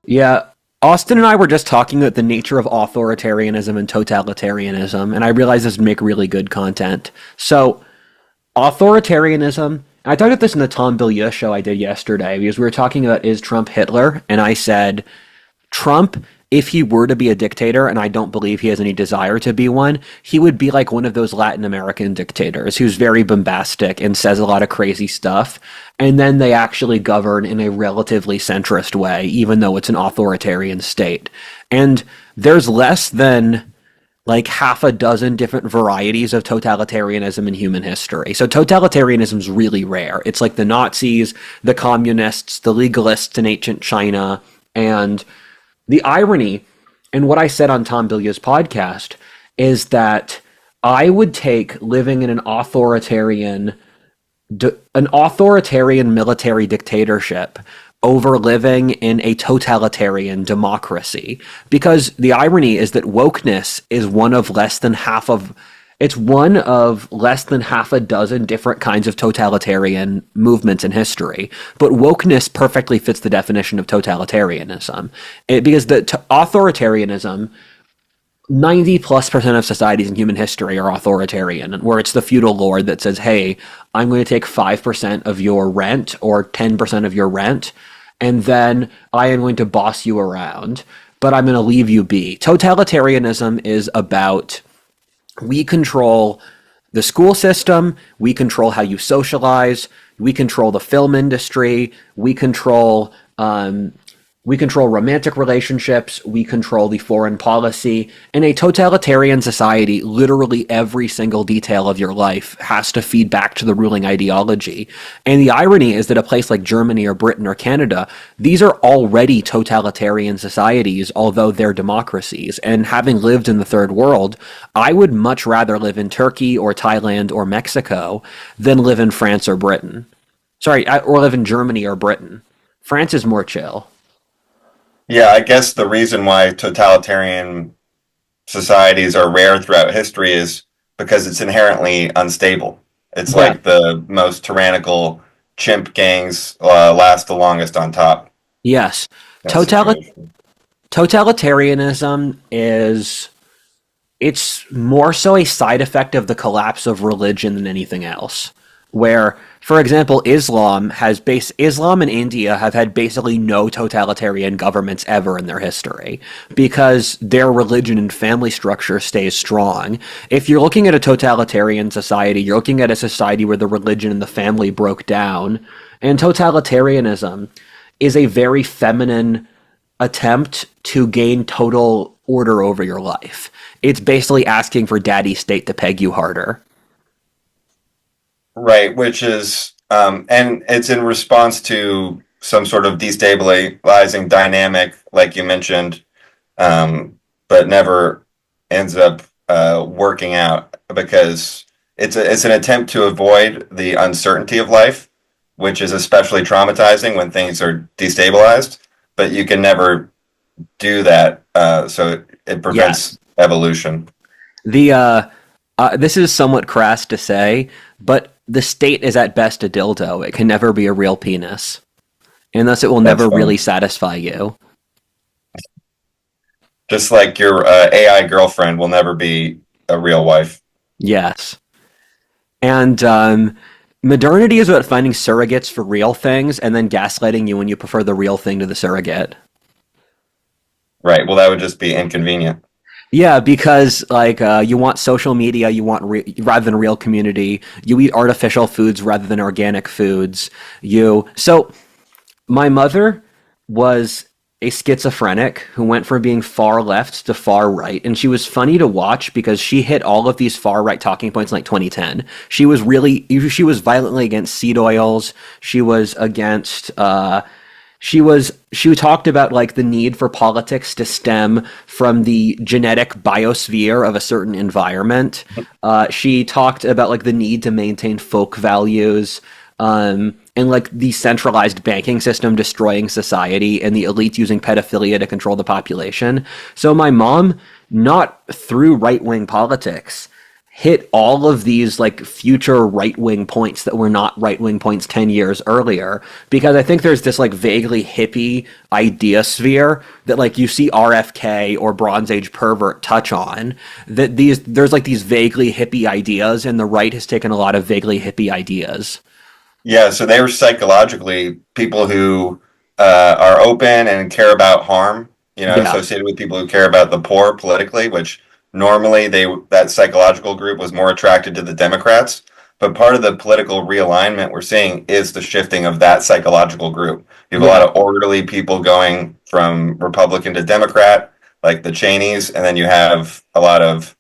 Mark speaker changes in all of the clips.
Speaker 1: Yeah, Austin and I were just talking about the nature of authoritarianism and totalitarianism, and I realized this would make really good content. So, authoritarianism, I talked about this in the Tom Billieux show I did yesterday because we were talking about is Trump Hitler, and I said Trump, if he were to be a dictator, and I don't believe he has any desire to be one, he would be like one of those Latin American dictators who's very bombastic and says a lot of crazy stuff. And then they actually govern in a relatively centrist way, even though it's an authoritarian state. And there's less than like half a dozen different varieties of totalitarianism in human history. So totalitarianism is really rare. It's like the Nazis, the communists, the legalists in ancient China, and the irony, and what I said on Tom Billieux's podcast, is that I would take living in an authoritarian military dictatorship over living in a totalitarian democracy. Because the irony is that wokeness is one of less than half a dozen different kinds of totalitarian movements in history. But wokeness perfectly fits the definition of totalitarianism. Because authoritarianism, 90+% of societies in human history are authoritarian, where it's the feudal lord that says, hey, I'm going to take 5% of your rent or 10% of your rent, and then I am going to boss you around, but I'm going to leave you be. Totalitarianism is about we control the school system, we control how you socialize, we control the film industry, we control romantic relationships, we control the foreign policy. In a totalitarian society, literally every single detail of your life has to feed back to the ruling ideology. And the irony is that a place like Germany or Britain or Canada, these are already totalitarian societies, although they're democracies. And having lived in the third world, I would much rather live in Turkey or Thailand or Mexico than live in France or Britain. Or live in Germany or Britain. France is more chill.
Speaker 2: Yeah, I guess the reason why totalitarian societies are rare throughout history is because it's inherently unstable. It's
Speaker 1: Yeah.
Speaker 2: like the most tyrannical chimp gangs last the longest on top.
Speaker 1: Yes.
Speaker 2: That
Speaker 1: Totali-
Speaker 2: situation.
Speaker 1: Totalitarianism it's more so a side effect of the collapse of religion than anything else. Where, for example, Islam and India have had basically no totalitarian governments ever in their history because their religion and family structure stays strong. If you're looking at a totalitarian society, you're looking at a society where the religion and the family broke down. And totalitarianism is a very feminine attempt to gain total order over your life. It's basically asking for daddy state to peg you harder.
Speaker 2: Right, which is, and it's in response to some sort of destabilizing dynamic, like you mentioned, but never ends up working out because it's an attempt to avoid the uncertainty of life, which is especially traumatizing when things are destabilized. But you can never do that, so it
Speaker 1: Yes.
Speaker 2: prevents evolution.
Speaker 1: This is somewhat crass to say, but the state is at best a dildo. It can never be a real penis. And thus it will
Speaker 2: That's
Speaker 1: never
Speaker 2: fun.
Speaker 1: really satisfy you.
Speaker 2: Just like your AI girlfriend will never be a real wife.
Speaker 1: Yes. And modernity is about finding surrogates for real things and then gaslighting you when you prefer the real thing to the surrogate.
Speaker 2: Right. Well, that would just be inconvenient.
Speaker 1: Yeah, because you want social media, you want rather than real community. You eat artificial foods rather than organic foods. So my mother was a schizophrenic who went from being far left to far right, and she was funny to watch because she hit all of these far right talking points in like 2010. She was violently against seed oils. She was against she talked about like the need for politics to stem from the genetic biosphere of a certain environment. She talked about like the need to maintain folk values, and like the centralized banking system destroying society and the elite using pedophilia to control the population. So my mom, not through right-wing politics, hit all of these like future right-wing points that were not right-wing points 10 years earlier, because I think there's this like vaguely hippie idea sphere that like you see RFK or Bronze Age pervert touch on, that there's like these vaguely hippie ideas, and the right has taken a lot of vaguely hippie ideas.
Speaker 2: Yeah, so they were psychologically people who are open and care about harm,
Speaker 1: Yeah,
Speaker 2: associated with people who care about the poor politically, which normally that psychological group was more attracted to the Democrats. But part of the political realignment we're seeing is the shifting of that psychological group. You have a lot
Speaker 1: yeah,
Speaker 2: of orderly people going from Republican to Democrat, like the Cheneys, and then you have a lot of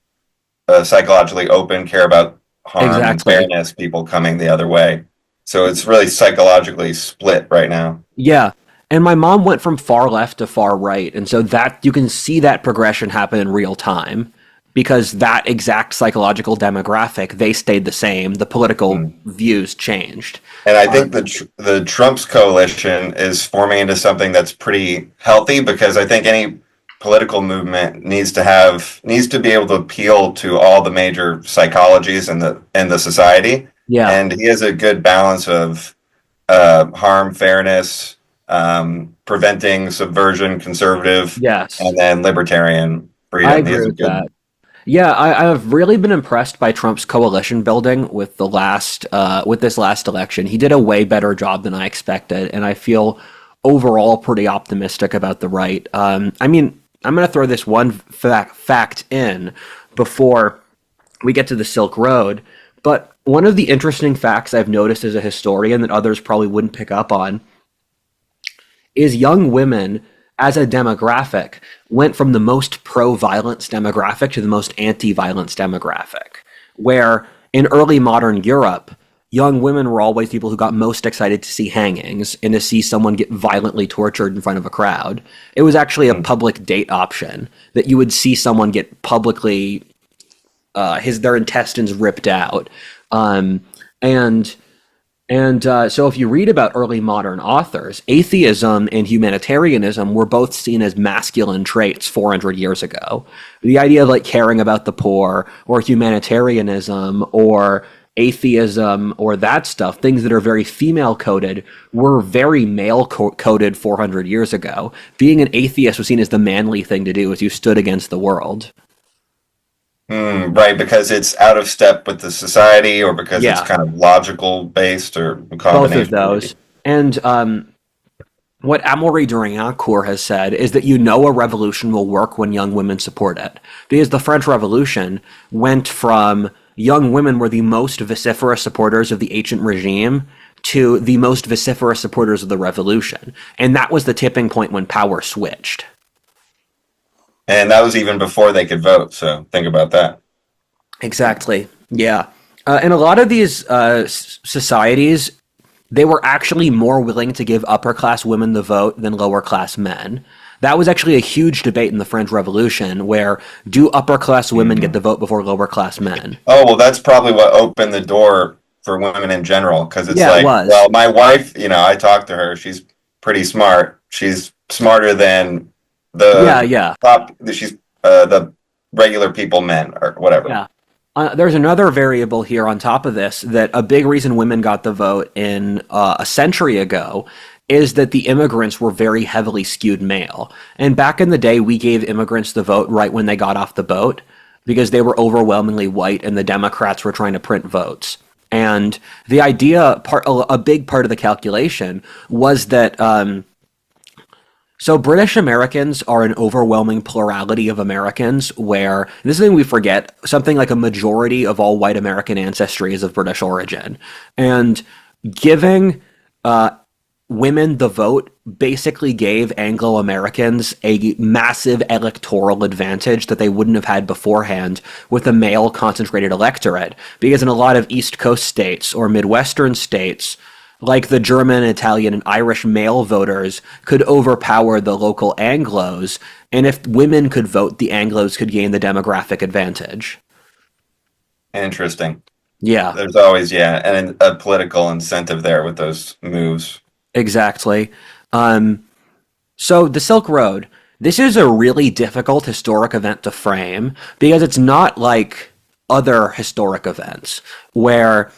Speaker 2: psychologically open, care about harm and
Speaker 1: exactly.
Speaker 2: fairness people coming the other way. So it's really psychologically split right now.
Speaker 1: Yeah. And my mom went from far left to far right. And so that you can see that progression happen in real time, because that exact psychological demographic, they stayed the same. The political
Speaker 2: Mm.
Speaker 1: views changed.
Speaker 2: And I think the Trump's coalition is forming into something that's pretty healthy, because I think any political movement needs to be able to appeal to all the major psychologies in the society.
Speaker 1: Yeah.
Speaker 2: And he has a good balance of harm, fairness, preventing subversion, conservative,
Speaker 1: Yes.
Speaker 2: and then libertarian
Speaker 1: I
Speaker 2: freedom. He
Speaker 1: agree
Speaker 2: has a
Speaker 1: with
Speaker 2: good.
Speaker 1: that. Yeah, I've really been impressed by Trump's coalition building with with this last election. He did a way better job than I expected, and I feel overall pretty optimistic about the right. I mean, I'm going to throw this one fact in before we get to the Silk Road, but one of the interesting facts I've noticed as a historian that others probably wouldn't pick up on is young women as a demographic went from the most pro-violence demographic to the most anti-violence demographic, where in early modern Europe, young women were always people who got most excited to see hangings and to see someone get violently tortured in front of a crowd. It was actually a public date option that you would see someone get publicly their intestines ripped out, and so if you read about early modern authors, atheism and humanitarianism were both seen as masculine traits 400 years ago. The idea of like caring about the poor, or humanitarianism, or atheism, or that stuff, things that are very female coded, were very male coded 400 years ago. Being an atheist was seen as the manly thing to do as you stood against the world.
Speaker 2: Right, because it's out of step with the society, or because it's
Speaker 1: Yeah,
Speaker 2: kind of logical based, or a
Speaker 1: both of
Speaker 2: combination, maybe.
Speaker 1: those. And what Amaury Duriancourt has said is that a revolution will work when young women support it. Because the French Revolution went from young women were the most vociferous supporters of the ancient regime to the most vociferous supporters of the revolution. And that was the tipping point when power switched.
Speaker 2: And that was even before they could vote. So think about that.
Speaker 1: Exactly. Yeah. And a lot of these societies, they were actually more willing to give upper class women the vote than lower class men. That was actually a huge debate in the French Revolution, where do upper class women get the vote before lower class men?
Speaker 2: Oh, well, that's probably what opened the door for women in general. Because it's
Speaker 1: Yeah, it
Speaker 2: like,
Speaker 1: was.
Speaker 2: well, my wife, I talked to her. She's pretty smart. She's smarter than
Speaker 1: Yeah,
Speaker 2: the
Speaker 1: yeah,
Speaker 2: she's the regular people, men, or whatever.
Speaker 1: yeah. There's another variable here on top of this, that a big reason women got the vote in a century ago is that the immigrants were very heavily skewed male. And back in the day, we gave immigrants the vote right when they got off the boat, because they were overwhelmingly white and the Democrats were trying to print votes. And the idea, a big part of the calculation was that so British Americans are an overwhelming plurality of Americans, where this is something we forget, something like a majority of all white American ancestry is of British origin. And giving women the vote basically gave Anglo Americans a massive electoral advantage that they wouldn't have had beforehand with a male concentrated electorate. Because in a lot of East Coast states or Midwestern states, like the German, Italian, and Irish male voters could overpower the local Anglos, and if women could vote, the Anglos could gain the demographic advantage.
Speaker 2: Interesting.
Speaker 1: Yeah,
Speaker 2: There's always, yeah, and a political incentive there with those moves.
Speaker 1: exactly. So the Silk Road, this is a really difficult historic event to frame, because it's not like other historic events where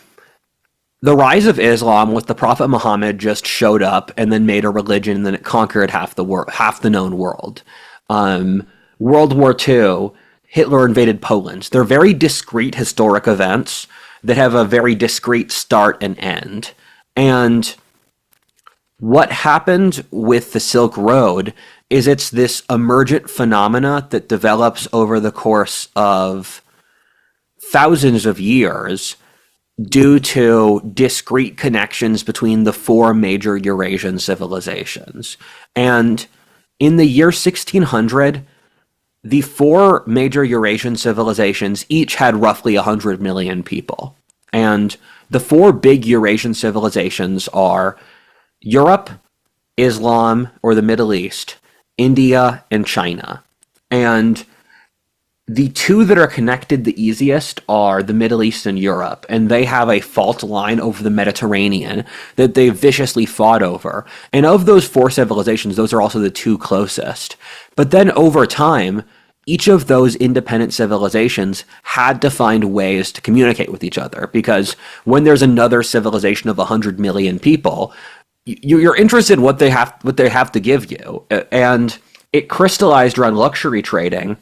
Speaker 1: the rise of Islam was the Prophet Muhammad just showed up and then made a religion and then it conquered half the known world. World War II, Hitler invaded Poland. They're very discrete historic events that have a very discrete start and end. And what happened with the Silk Road is it's this emergent phenomena that develops over the course of thousands of years due to discrete connections between the four major Eurasian civilizations. And in the year 1600, the four major Eurasian civilizations each had roughly 100 million people. And the four big Eurasian civilizations are Europe, Islam, or the Middle East, India, and China. And the two that are connected the easiest are the Middle East and Europe, and they have a fault line over the Mediterranean that they viciously fought over. And of those four civilizations, those are also the two closest. But then over time, each of those independent civilizations had to find ways to communicate with each other, because when there's another civilization of 100 million people, you're interested in what they have to give you. And it crystallized around luxury trading,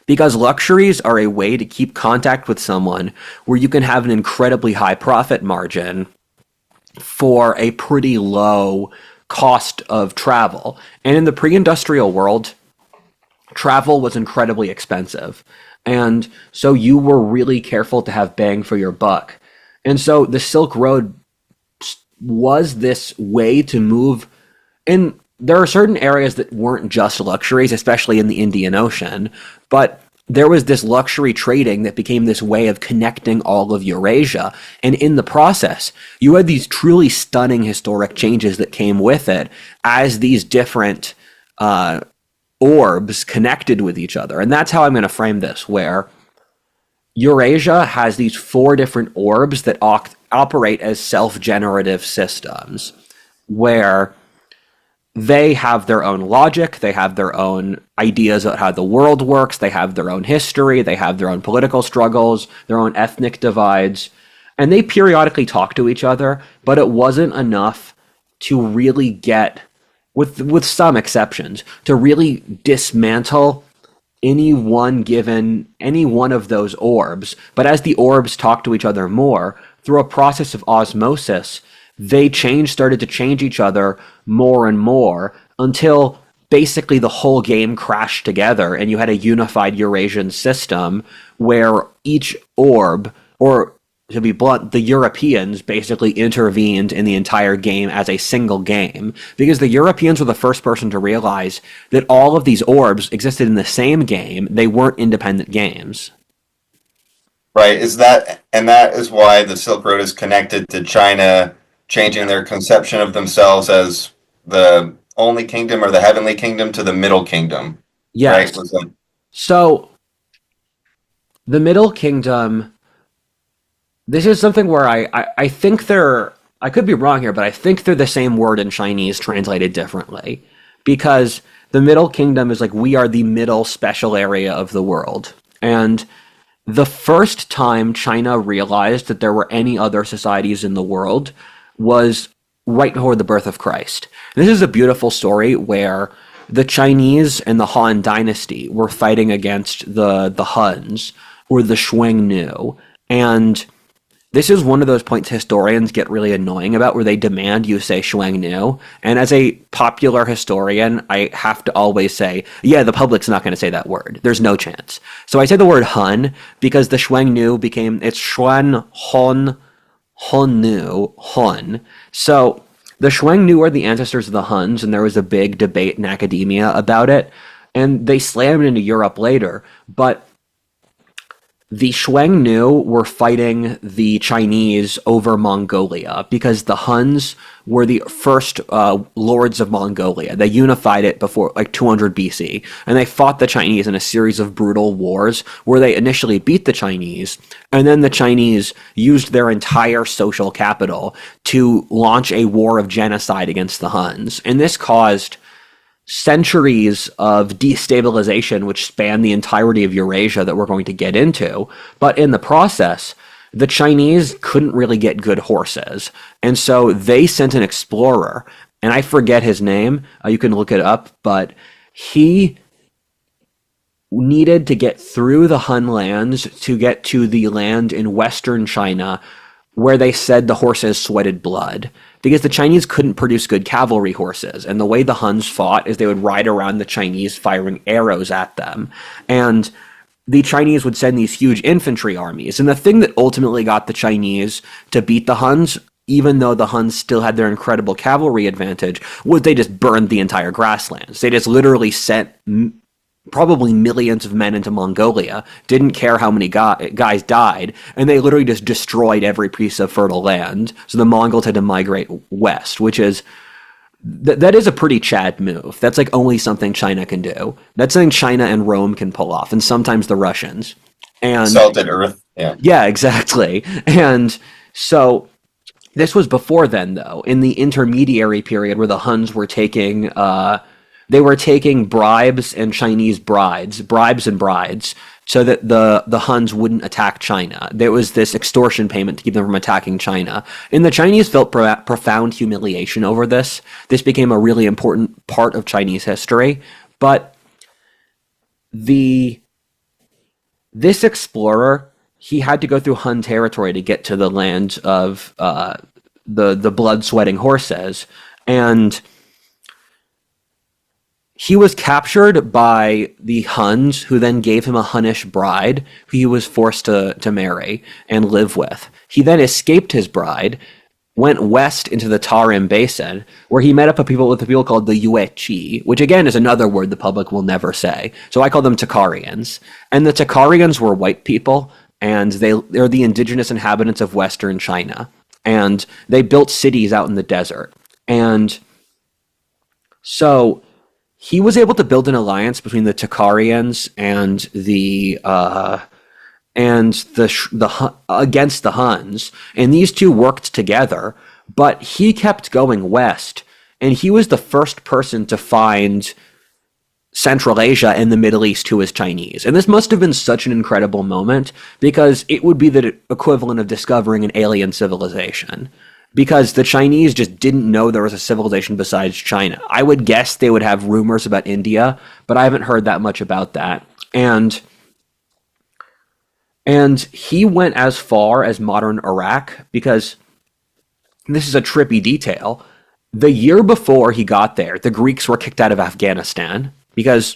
Speaker 1: because luxuries are a way to keep contact with someone where you can have an incredibly high profit margin for a pretty low cost of travel. And in the pre-industrial world, travel was incredibly expensive. And so you were really careful to have bang for your buck. And so the Silk Road was this way to move. And there are certain areas that weren't just luxuries, especially in the Indian Ocean, but there was this luxury trading that became this way of connecting all of Eurasia. And in the process, you had these truly stunning historic changes that came with it as these different orbs connected with each other. And that's how I'm going to frame this, where Eurasia has these four different orbs that operate as self-generative systems, where they have their own logic, they have their own ideas about how the world works, they have their own history, they have their own political struggles, their own ethnic divides, and they periodically talk to each other, but it wasn't enough to really get, with some exceptions, to really dismantle any one of those orbs. But as the orbs talk to each other more, through a process of osmosis, they started to change each other more and more until basically the whole game crashed together and you had a unified Eurasian system where each orb, or to be blunt, the Europeans basically intervened in the entire game as a single game, because the Europeans were the first person to realize that all of these orbs existed in the same game. They weren't independent games.
Speaker 2: Right. That is why the Silk Road is connected to China changing their conception of themselves as the only kingdom or the heavenly kingdom to the middle kingdom.
Speaker 1: Yes.
Speaker 2: Right?
Speaker 1: So the Middle Kingdom, this is something where I think I could be wrong here, but I think they're the same word in Chinese translated differently, because the Middle Kingdom is like, we are the middle special area of the world. And the first time China realized that there were any other societies in the world was right before the birth of Christ. This is a beautiful story where the Chinese and the Han dynasty were fighting against the Huns, or the Xiongnu. And this is one of those points historians get really annoying about, where they demand you say Xiongnu. And as a popular historian, I have to always say, yeah, the public's not going to say that word. There's no chance. So I say the word Han because the Xiongnu it's Xuan, Hon, Honnu, Hun. So the Xiongnu are the ancestors of the Huns, and there was a big debate in academia about it, and they slammed into Europe later. But the Xiongnu were fighting the Chinese over Mongolia because the Huns were the first lords of Mongolia. They unified it before, like 200 BC, and they fought the Chinese in a series of brutal wars where they initially beat the Chinese, and then the Chinese used their entire social capital to launch a war of genocide against the Huns. And this caused centuries of destabilization, which span the entirety of Eurasia that we're going to get into. But in the process, the Chinese couldn't really get good horses. And so they sent an explorer, and I forget his name. You can look it up, but he needed to get through the Hun lands to get to the land in western China where they said the horses sweated blood because the Chinese couldn't produce good cavalry horses. And the way the Huns fought is they would ride around the Chinese firing arrows at them. And the Chinese would send these huge infantry armies. And the thing that ultimately got the Chinese to beat the Huns, even though the Huns still had their incredible cavalry advantage, was they just burned the entire grasslands. They just literally sent probably millions of men into Mongolia, didn't care how many guys died, and they literally just destroyed every piece of fertile land. So the Mongols had to migrate west, which is that is a pretty Chad move. That's like only something China can do. That's something China and Rome can pull off, and sometimes the Russians. And
Speaker 2: Salted earth. Yeah.
Speaker 1: yeah, exactly. And so this was before then, though, in the intermediary period where the Huns were taking they were taking bribes and Chinese bribes and brides, so that the Huns wouldn't attack China. There was this extortion payment to keep them from attacking China. And the Chinese felt profound humiliation over this. This became a really important part of Chinese history. But this explorer, he had to go through Hun territory to get to the land of the blood-sweating horses. And he was captured by the Huns, who then gave him a Hunnish bride, who he was forced to marry and live with. He then escaped his bride, went west into the Tarim Basin, where he met up with people called the Yueqi, which again is another word the public will never say. So I call them Takarians. And the Takarians were white people, and they're the indigenous inhabitants of western China. And they built cities out in the desert. And so he was able to build an alliance between the Takarians and against the Huns, and these two worked together. But he kept going west, and he was the first person to find Central Asia and the Middle East who was Chinese. And this must have been such an incredible moment because it would be the equivalent of discovering an alien civilization. Because the Chinese just didn't know there was a civilization besides China. I would guess they would have rumors about India, but I haven't heard that much about that. And he went as far as modern Iraq, because this is a trippy detail. The year before he got there, the Greeks were kicked out of Afghanistan because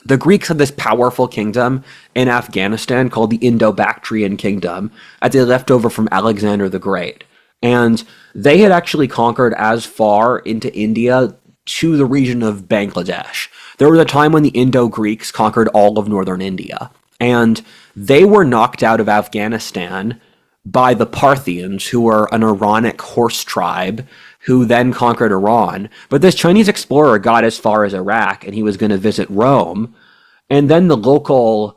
Speaker 1: the Greeks had this powerful kingdom in Afghanistan called the Indo-Bactrian Kingdom that they left over from Alexander the Great. And they had actually conquered as far into India to the region of Bangladesh. There was a time when the Indo-Greeks conquered all of northern India. And they were knocked out of Afghanistan by the Parthians, who were an Iranic horse tribe, who then conquered Iran. But this Chinese explorer got as far as Iraq, and he was going to visit Rome. And then the local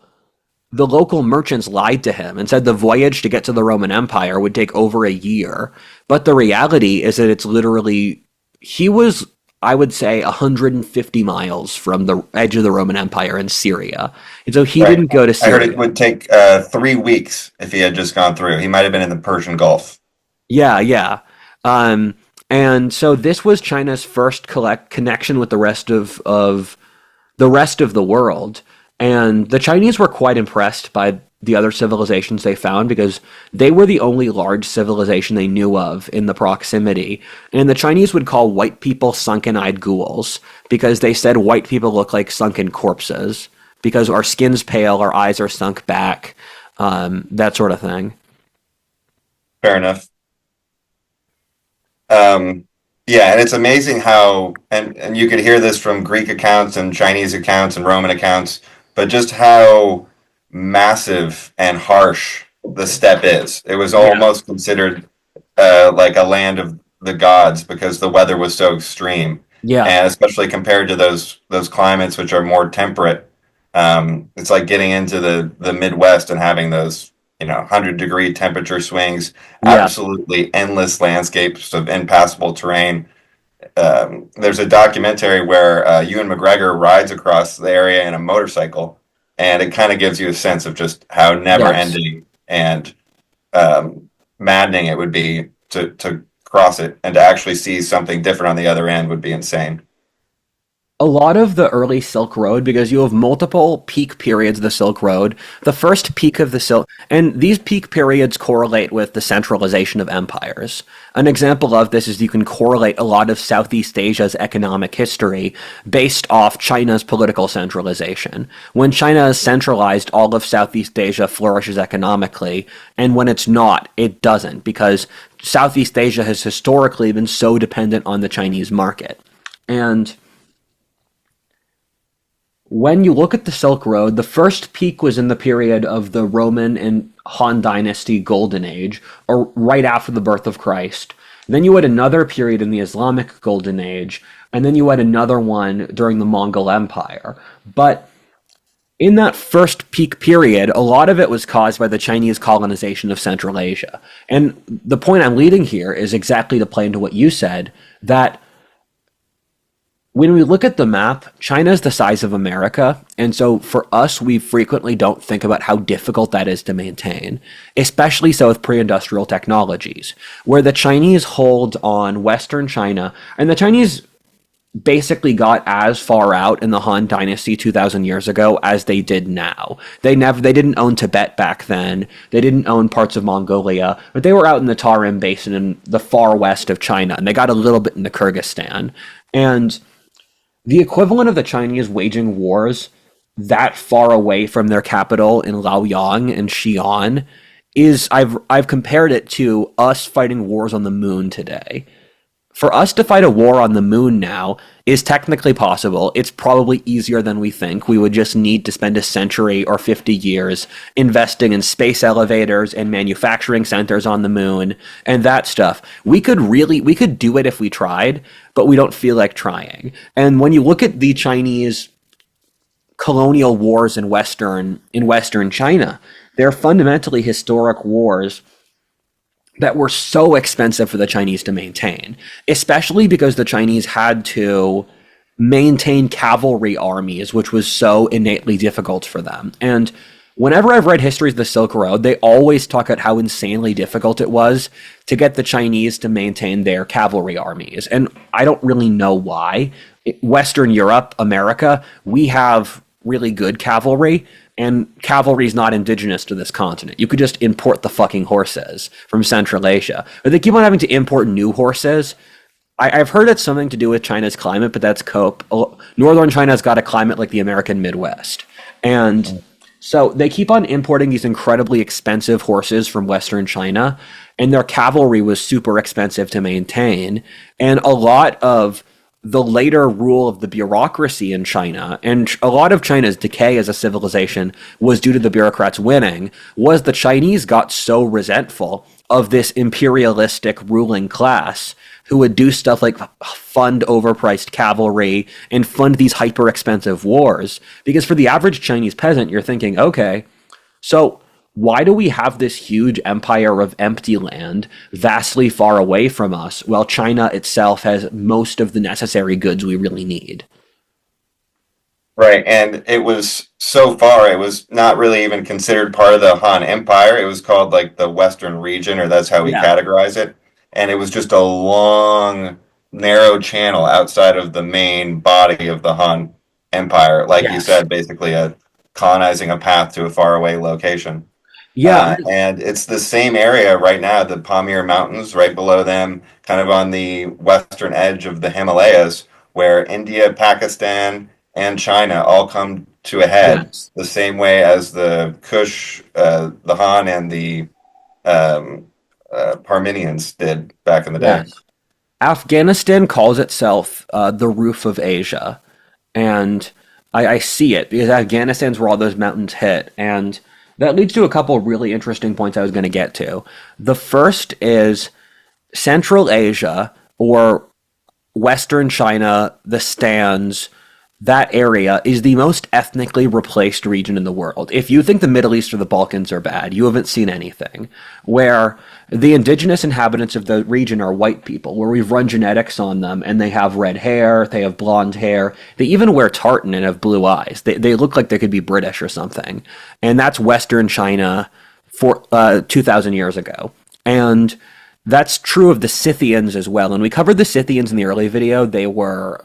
Speaker 1: merchants lied to him and said the voyage to get to the Roman Empire would take over a year. But the reality is that it's literally, he was, I would say, 150 miles from the edge of the Roman Empire in Syria. And so he didn't go to Syria.
Speaker 2: I heard it would take 3 weeks if he had just gone through. He might have been in the Persian Gulf.
Speaker 1: Yeah. And so this was China's first connection with the rest of the world. And the Chinese were quite impressed by the other civilizations they found because they were the only large civilization they knew of in the proximity. And the Chinese would call white people sunken-eyed ghouls because they said white people look like sunken corpses because our skin's pale, our eyes are sunk back, that sort of thing.
Speaker 2: Fair enough. Yeah, and it's amazing how, and you could hear this from Greek accounts and Chinese accounts and Roman accounts, but just how massive and harsh the steppe is. It was almost considered like a land of the gods because the weather was so extreme.
Speaker 1: Yeah.
Speaker 2: And especially compared to those climates which are more temperate. It's like getting into the Midwest and having those 100-degree temperature swings, absolutely endless landscapes of impassable terrain. there's a documentary where Ewan McGregor rides across the area in a motorcycle, and it kind of gives you a sense of just how never
Speaker 1: Yes.
Speaker 2: ending and maddening it would be to cross it, and to actually see something different on the other end would be insane.
Speaker 1: A lot of the early Silk Road, because you have multiple peak periods of the Silk Road. The first peak of the Silk, and these peak periods correlate with the centralization of empires. An example of this is you can correlate a lot of Southeast Asia's economic history based off China's political centralization. When China is centralized, all of Southeast Asia flourishes economically, and when it's not, it doesn't, because Southeast Asia has historically been so dependent on the Chinese market. And when you look at the Silk Road, the first peak was in the period of the Roman and Han Dynasty Golden Age, or right after the birth of Christ. Then you had another period in the Islamic Golden Age, and then you had another one during the Mongol Empire. But in that first peak period, a lot of it was caused by the Chinese colonization of Central Asia. And the point I'm leading here is exactly to play into what you said, that when we look at the map, China is the size of America, and so for us, we frequently don't think about how difficult that is to maintain, especially so with pre-industrial technologies, where the Chinese hold on Western China, and the Chinese basically got as far out in the Han Dynasty 2,000 years ago as they did now. They didn't own Tibet back then. They didn't own parts of Mongolia, but they were out in the Tarim Basin in the far west of China, and they got a little bit into Kyrgyzstan. And the equivalent of the Chinese waging wars that far away from their capital in Laoyang and Xi'an is I've compared it to us fighting wars on the moon today. For us to fight a war on the moon now is technically possible. It's probably easier than we think. We would just need to spend a century or 50 years investing in space elevators and manufacturing centers on the moon and that stuff. We could do it if we tried, but we don't feel like trying. And when you look at the Chinese colonial wars in Western China, they're fundamentally historic wars that were so expensive for the Chinese to maintain, especially because the Chinese had to maintain cavalry armies, which was so innately difficult for them. And whenever I've read histories of the Silk Road, they always talk about how insanely difficult it was to get the Chinese to maintain their cavalry armies. And I don't really know why. Western Europe, America, we have really good cavalry, and cavalry is not indigenous to this continent. You could just import the fucking horses from Central Asia. But they keep on having to import new horses. I've heard it's something to do with China's climate, but that's cope. Northern China's got a climate like the American Midwest. And so they keep on importing these incredibly expensive horses from Western China, and their cavalry was super expensive to maintain. And a lot of the later rule of the bureaucracy in China, and a lot of China's decay as a civilization was due to the bureaucrats winning, was the Chinese got so resentful of this imperialistic ruling class who would do stuff like fund overpriced cavalry and fund these hyper expensive wars. Because for the average Chinese peasant, you're thinking, okay, so why do we have this huge empire of empty land vastly far away from us while China itself has most of the necessary goods we really need?
Speaker 2: Right, and it was so far, it was not really even considered part of the Han Empire. It was called like the Western region, or that's how we
Speaker 1: Yeah.
Speaker 2: categorize it. And it was just a long, narrow channel outside of the main body of the Han Empire. Like you
Speaker 1: Yes.
Speaker 2: said, basically colonizing a path to a faraway location.
Speaker 1: Yeah.
Speaker 2: And it's the same area right now, the Pamir Mountains, right below them, kind of on the western edge of the Himalayas, where India, Pakistan, and China all come to a head,
Speaker 1: Yes.
Speaker 2: the same way as the Kush, the Han, and the um, Parmenians did back in the day.
Speaker 1: Yes. Afghanistan calls itself the roof of Asia, and I see it because Afghanistan's where all those mountains hit, and that leads to a couple of really interesting points I was going to get to. The first is Central Asia or Western China, the Stans, that area is the most ethnically replaced region in the world. If you think the Middle East or the Balkans are bad, you haven't seen anything. Where the indigenous inhabitants of the region are white people, where we've run genetics on them, and they have red hair, they have blonde hair, they even wear tartan and have blue eyes. They look like they could be British or something. And that's Western China for 2,000 years ago. And that's true of the Scythians as well. And we covered the Scythians in the early video. They were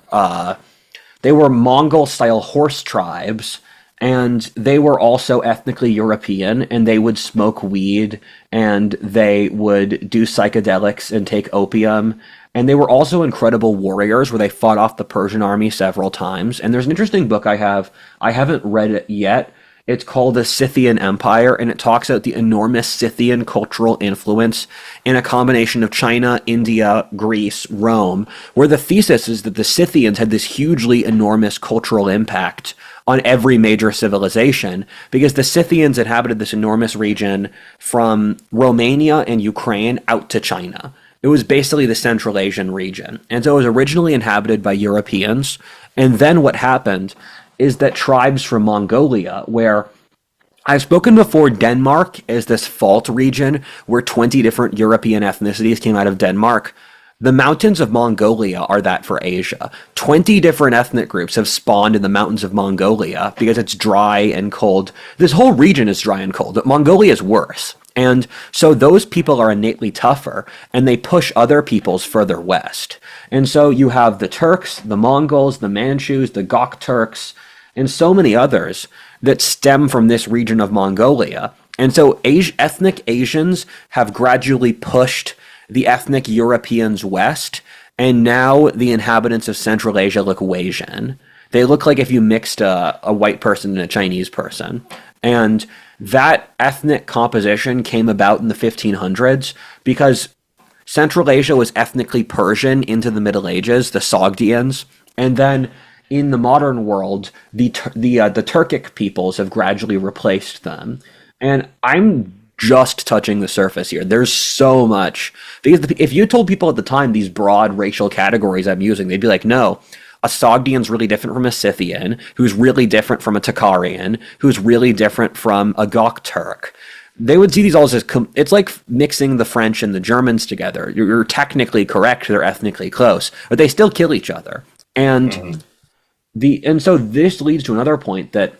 Speaker 1: Mongol-style horse tribes, and they were also ethnically European, and they would smoke weed, and they would do psychedelics and take opium. And they were also incredible warriors, where they fought off the Persian army several times. And there's an interesting book I haven't read it yet. It's called The Scythian Empire, and it talks about the enormous Scythian cultural influence in a combination of China, India, Greece, Rome, where the thesis is that the Scythians had this hugely enormous cultural impact on every major civilization, because the Scythians inhabited this enormous region from Romania and Ukraine out to China. It was basically the Central Asian region. And so it was originally inhabited by Europeans, and then what happened is that tribes from Mongolia, where I've spoken before, Denmark is this fault region where 20 different European ethnicities came out of Denmark. The mountains of Mongolia are that for Asia. 20 different ethnic groups have spawned in the mountains of Mongolia because it's dry and cold. This whole region is dry and cold, but Mongolia is worse. And so those people are innately tougher, and they push other peoples further west. And so you have the Turks, the Mongols, the Manchus, the Gok Turks, and so many others that stem from this region of Mongolia. And so ethnic Asians have gradually pushed the ethnic Europeans west, and now the inhabitants of Central Asia look Asian. They look like if you mixed a white person and a Chinese person. And that ethnic composition came about in the 1500s because Central Asia was ethnically Persian into the Middle Ages, the Sogdians, and then in the modern world, the Turkic peoples have gradually replaced them. And I'm just touching the surface here. There's so much. Because if you told people at the time these broad racial categories I'm using, they'd be like, no, a Sogdian's really different from a Scythian, who's really different from a Tocharian, who's really different from a Gok Turk. They would see these all as it's like mixing the French and the Germans together. You're technically correct, they're ethnically close, but they still kill each other. And so this leads to another point that,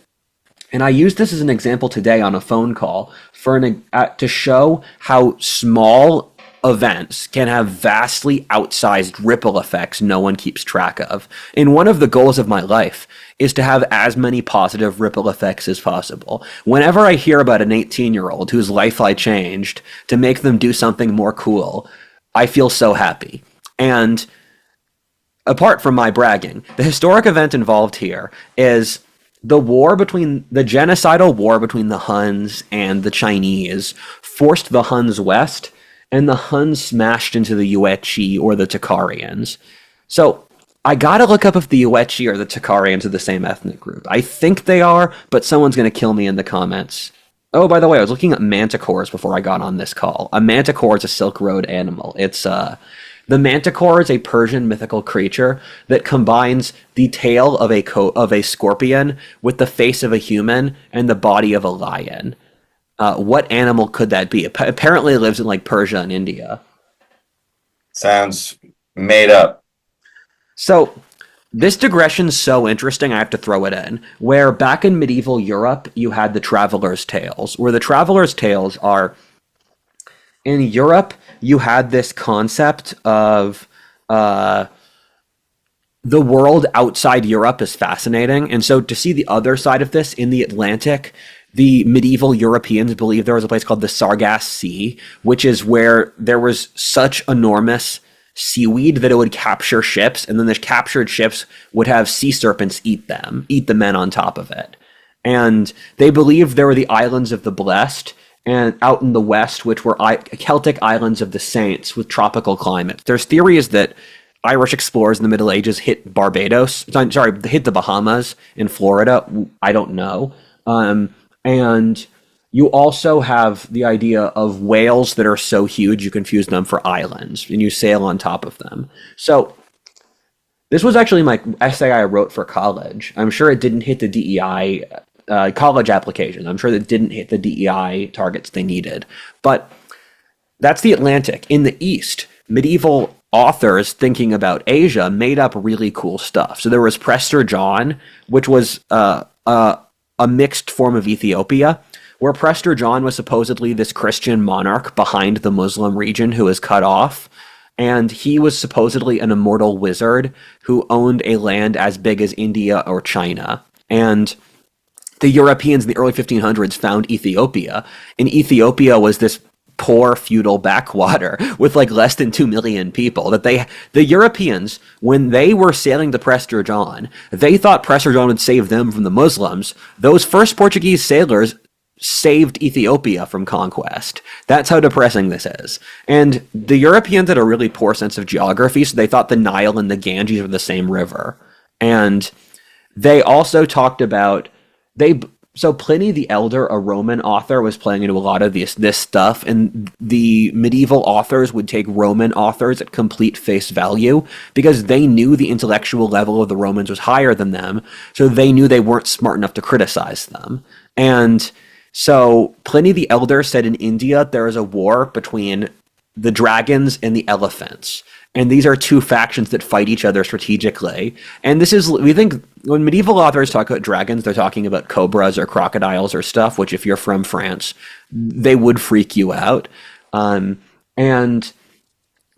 Speaker 1: and I used this as an example today on a phone call to show how small events can have vastly outsized ripple effects no one keeps track of. And one of the goals of my life is to have as many positive ripple effects as possible. Whenever I hear about an 18-year-old whose life I changed to make them do something more cool, I feel so happy. And apart from my bragging, the historic event involved here is the genocidal war between the Huns and the Chinese forced the Huns west, and the Huns smashed into the Yuezhi or the Tocharians. So I gotta look up if the Yuezhi or the Tocharians are the same ethnic group. I think they are, but someone's gonna kill me in the comments. Oh, by the way, I was looking at manticores before I got on this call. A manticore is a Silk Road animal. The manticore is a Persian mythical creature that combines the tail of a scorpion with the face of a human and the body of a lion. What animal could that be? Apparently it lives in like Persia and India.
Speaker 2: Sounds made up.
Speaker 1: So this digression's so interesting, I have to throw it in. Where back in medieval Europe, you had the Traveler's Tales, where the Traveler's Tales are, in Europe, you had this concept of the world outside Europe is fascinating. And so to see the other side of this in the Atlantic, the medieval Europeans believed there was a place called the Sargasso Sea, which is where there was such enormous seaweed that it would capture ships, and then the captured ships would have sea serpents eat the men on top of it. And they believed there were the islands of the blessed, and out in the west, which were Celtic islands of the saints with tropical climates. There's theories that Irish explorers in the Middle Ages hit hit the Bahamas in Florida. I don't know. And you also have the idea of whales that are so huge you confuse them for islands, and you sail on top of them. So This was actually my essay I wrote for college. I'm sure it didn't hit the DEI college application. I'm sure it didn't hit the DEI targets they needed. But that's the Atlantic. In the East, medieval authors thinking about Asia made up really cool stuff. So there was Prester John, which was a mixed form of Ethiopia, where Prester John was supposedly this Christian monarch behind the Muslim region who was cut off. And he was supposedly an immortal wizard who owned a land as big as India or China. And the Europeans in the early 1500s found Ethiopia, and Ethiopia was this poor feudal backwater with like less than 2 million people. The Europeans, when they were sailing to Prester John, they thought Prester John would save them from the Muslims. Those first Portuguese sailors saved Ethiopia from conquest. That's how depressing this is. And the Europeans had a really poor sense of geography, so they thought the Nile and the Ganges were the same river. And they also talked about so Pliny the Elder, a Roman author, was playing into a lot of this stuff, and the medieval authors would take Roman authors at complete face value because they knew the intellectual level of the Romans was higher than them, so they knew they weren't smart enough to criticize them. And so Pliny the Elder said in India there is a war between the dragons and the elephants. And these are two factions that fight each other strategically. And this is, we think, when medieval authors talk about dragons, they're talking about cobras or crocodiles or stuff, which if you're from France, they would freak you out. And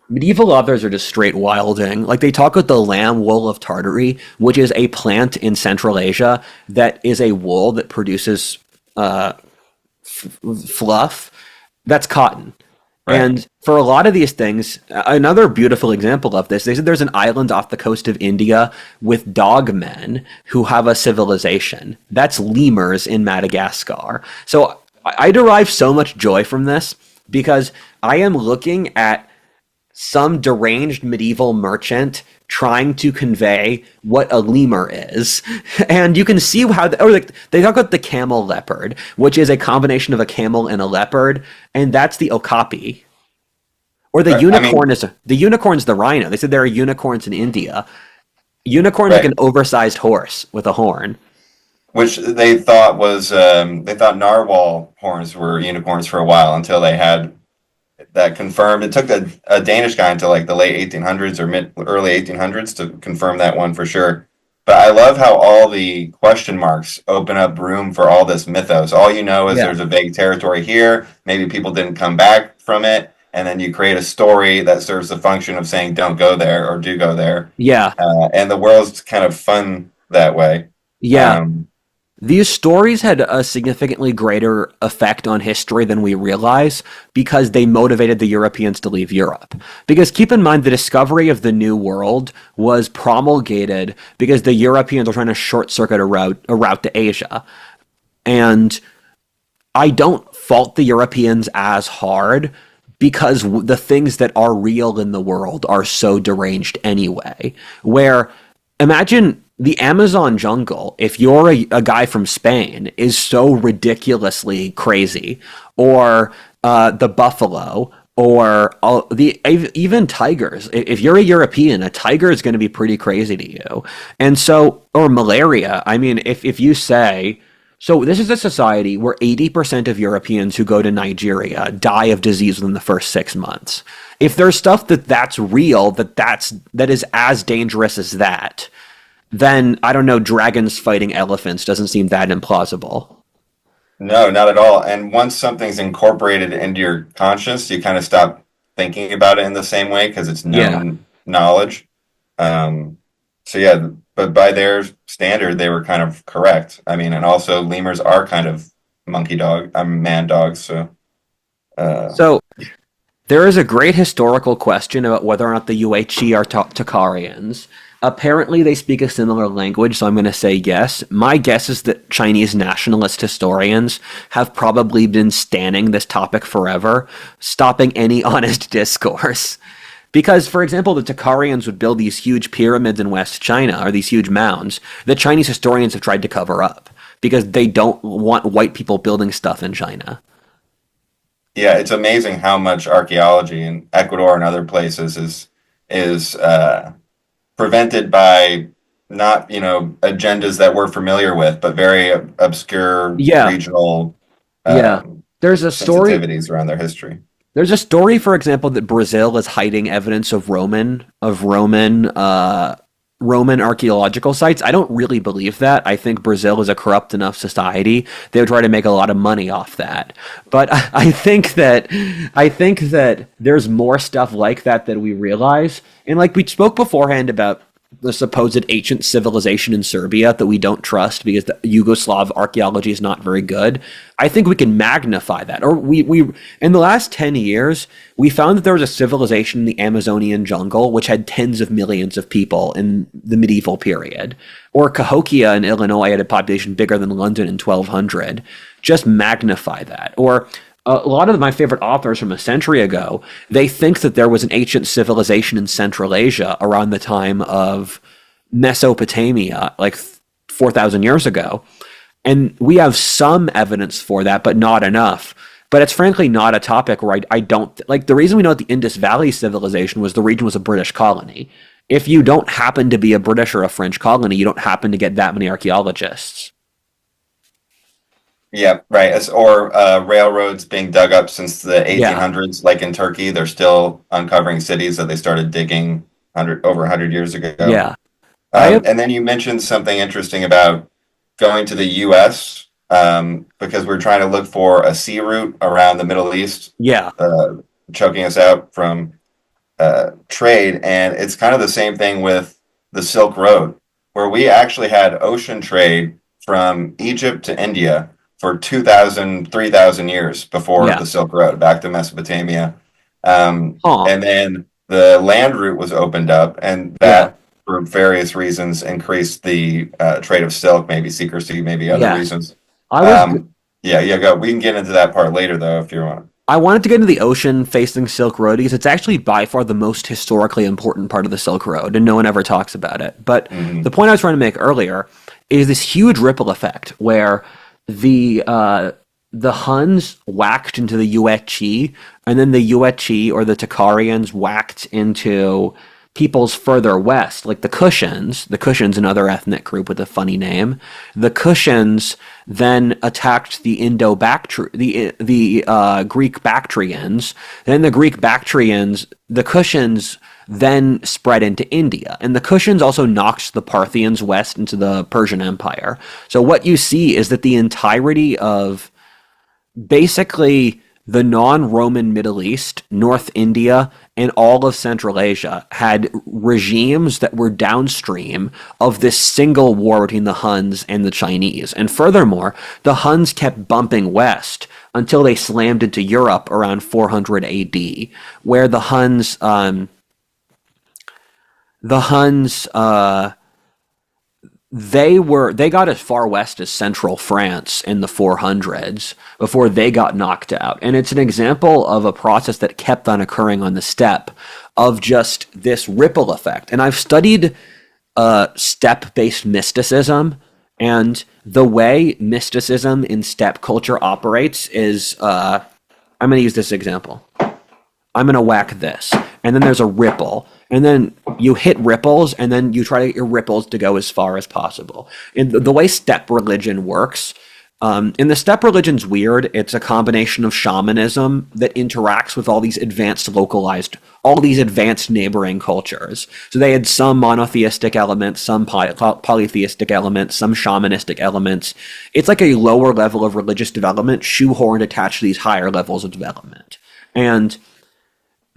Speaker 1: medieval authors are just straight wilding. Like, they talk about the lamb wool of Tartary, which is a plant in Central Asia that is a wool that produces fluff. That's cotton. Right. And for a lot of these things, another beautiful example of this, they said there's an island off the coast of India with dog men who have a civilization. That's lemurs in Madagascar. So I derive so much joy from this because I am looking at some deranged medieval merchant trying to convey what a lemur is. And you can see how, they talk about the camel leopard, which is a combination of a camel and a leopard, and that's the okapi. Or the unicorn the unicorn's the rhino. They said there are unicorns in India. Unicorn's like an oversized horse with a horn.
Speaker 2: Which they thought was, they thought narwhal horns were unicorns for a while until they had that confirmed. It took a Danish guy until like the late 1800s or early 1800s to confirm that one for sure. But I love how all the question marks open up room for all this mythos. All you know is there's a vague territory here. Maybe people didn't come back from it. And then you create a story that serves the function of saying don't go there or do go there.
Speaker 1: Yeah.
Speaker 2: And the world's kind of fun that way.
Speaker 1: Yeah. These stories had a significantly greater effect on history than we realize because they motivated the Europeans to leave Europe. Because keep in mind, the discovery of the New World was promulgated because the Europeans were trying to short-circuit a route to Asia. And I don't fault the Europeans as hard because the things that are real in the world are so deranged anyway. Where, imagine the Amazon jungle, if you're a guy from Spain, is so ridiculously crazy. Or the buffalo, or even tigers. If you're a European, a tiger is going to be pretty crazy to you. And so, or malaria. I mean, if you say, so this is a society where 80% of Europeans who go to Nigeria die of disease within the first 6 months. If there's stuff that's real, that is as dangerous as that, then, I don't know, dragons fighting elephants doesn't seem that implausible.
Speaker 2: No, not at all. And once something's incorporated into your conscience, you kind of stop thinking about it in the same way because it's known knowledge. So yeah, but by their standard, they were kind of correct. I mean, and also lemurs are kind of man dogs. So
Speaker 1: there is a great historical question about whether or not the Yuezhi are Tocharians. Apparently, they speak a similar language, so I'm going to say yes. My guess is that Chinese nationalist historians have probably been standing this topic forever, stopping any honest discourse. Because, for example, the Tocharians would build these huge pyramids in West China, or these huge mounds, that Chinese historians have tried to cover up, because they don't want white people building stuff in China.
Speaker 2: Yeah, it's amazing how much archaeology in Ecuador and other places is prevented by not, agendas that we're familiar with, but very obscure
Speaker 1: Yeah,
Speaker 2: regional
Speaker 1: yeah.
Speaker 2: um,
Speaker 1: There's a story.
Speaker 2: sensitivities around their history.
Speaker 1: There's a story, for example, that Brazil is hiding evidence of Roman archaeological sites. I don't really believe that. I think Brazil is a corrupt enough society. They would try to make a lot of money off that. But I think that there's more stuff like that we realize. And like we spoke beforehand about the supposed ancient civilization in Serbia that we don't trust because the Yugoslav archaeology is not very good. I think we can magnify that. Or we in the last 10 years, we found that there was a civilization in the Amazonian jungle which had tens of millions of people in the medieval period. Or Cahokia in Illinois had a population bigger than London in 1200. Just magnify that. Or a lot of my favorite authors from a century ago, they think that there was an ancient civilization in Central Asia around the time of Mesopotamia, like 4,000 years ago. And we have some evidence for that, but not enough. But it's frankly not a topic where I don't like the reason we know that the Indus Valley civilization was the region was a British colony. If you don't happen to be a British or a French colony, you don't happen to get that many archaeologists.
Speaker 2: Yeah, right. Or railroads being dug up since the
Speaker 1: Yeah.
Speaker 2: 1800s, like in Turkey, they're still uncovering cities that they started digging over 100 years ago.
Speaker 1: Yeah. I have
Speaker 2: And then you mentioned something interesting about going to the U.S. Because we're trying to look for a sea route around the Middle East,
Speaker 1: yeah.
Speaker 2: uh, choking us out from trade. And it's kind of the same thing with the Silk Road, where we actually had ocean trade from Egypt to India for 2,000, 3,000 years before
Speaker 1: Yeah.
Speaker 2: the Silk Road, back to Mesopotamia.
Speaker 1: Huh.
Speaker 2: And then the land route was opened up, and
Speaker 1: Yeah.
Speaker 2: that, for various reasons, increased the trade of silk, maybe secrecy, maybe other
Speaker 1: Yes.
Speaker 2: reasons.
Speaker 1: I was
Speaker 2: Yeah, go. We can get into that part later, though, if you want.
Speaker 1: I wanted to get into the ocean facing Silk Road because it's actually by far the most historically important part of the Silk Road, and no one ever talks about it. But the
Speaker 2: Hmm.
Speaker 1: point I was trying to make earlier is this huge ripple effect where the uh, the Huns whacked into the Yuezhi, and then the Yuezhi or the Takarians whacked into peoples further west, like the Kushans. The Kushans, another ethnic group with a funny name. The Kushans then attacked the Greek Bactrians. Then the Greek Bactrians, the Kushans then spread into India. And the Kushans also knocked the Parthians west into the Persian Empire. So what you see is that the entirety of basically the non-Roman Middle East, North India, and all of Central Asia had regimes that were downstream of this single war between the Huns and the Chinese. And furthermore, the Huns kept bumping west until they slammed into Europe around 400 AD, where the Huns they got as far west as central France in the 400s before they got knocked out. And it's an example of a process that kept on occurring on the steppe of just this ripple effect. And I've studied steppe-based mysticism, and the way mysticism in steppe culture operates is I'm going to use this example. I'm going to whack this. And then there's a ripple. And then you hit ripples, and then you try to get your ripples to go as far as possible. And the way steppe religion works, and the steppe religion's weird. It's a combination of shamanism that interacts with all these advanced neighboring cultures. So they had some monotheistic elements, some polytheistic elements, some shamanistic elements. It's like a lower level of religious development shoehorned attached to these higher levels of development. And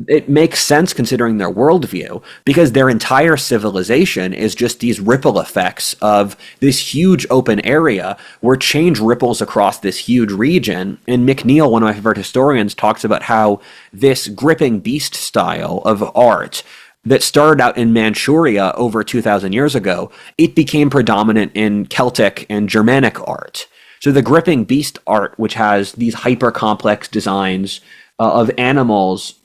Speaker 1: it makes sense considering their worldview because their entire civilization is just these ripple effects of this huge open area where change ripples across this huge region. And McNeill, one of my favorite historians, talks about how this gripping beast style of art that started out in Manchuria over 2,000 years ago, it became predominant in Celtic and Germanic art. So the gripping beast art, which has these hyper complex designs of animals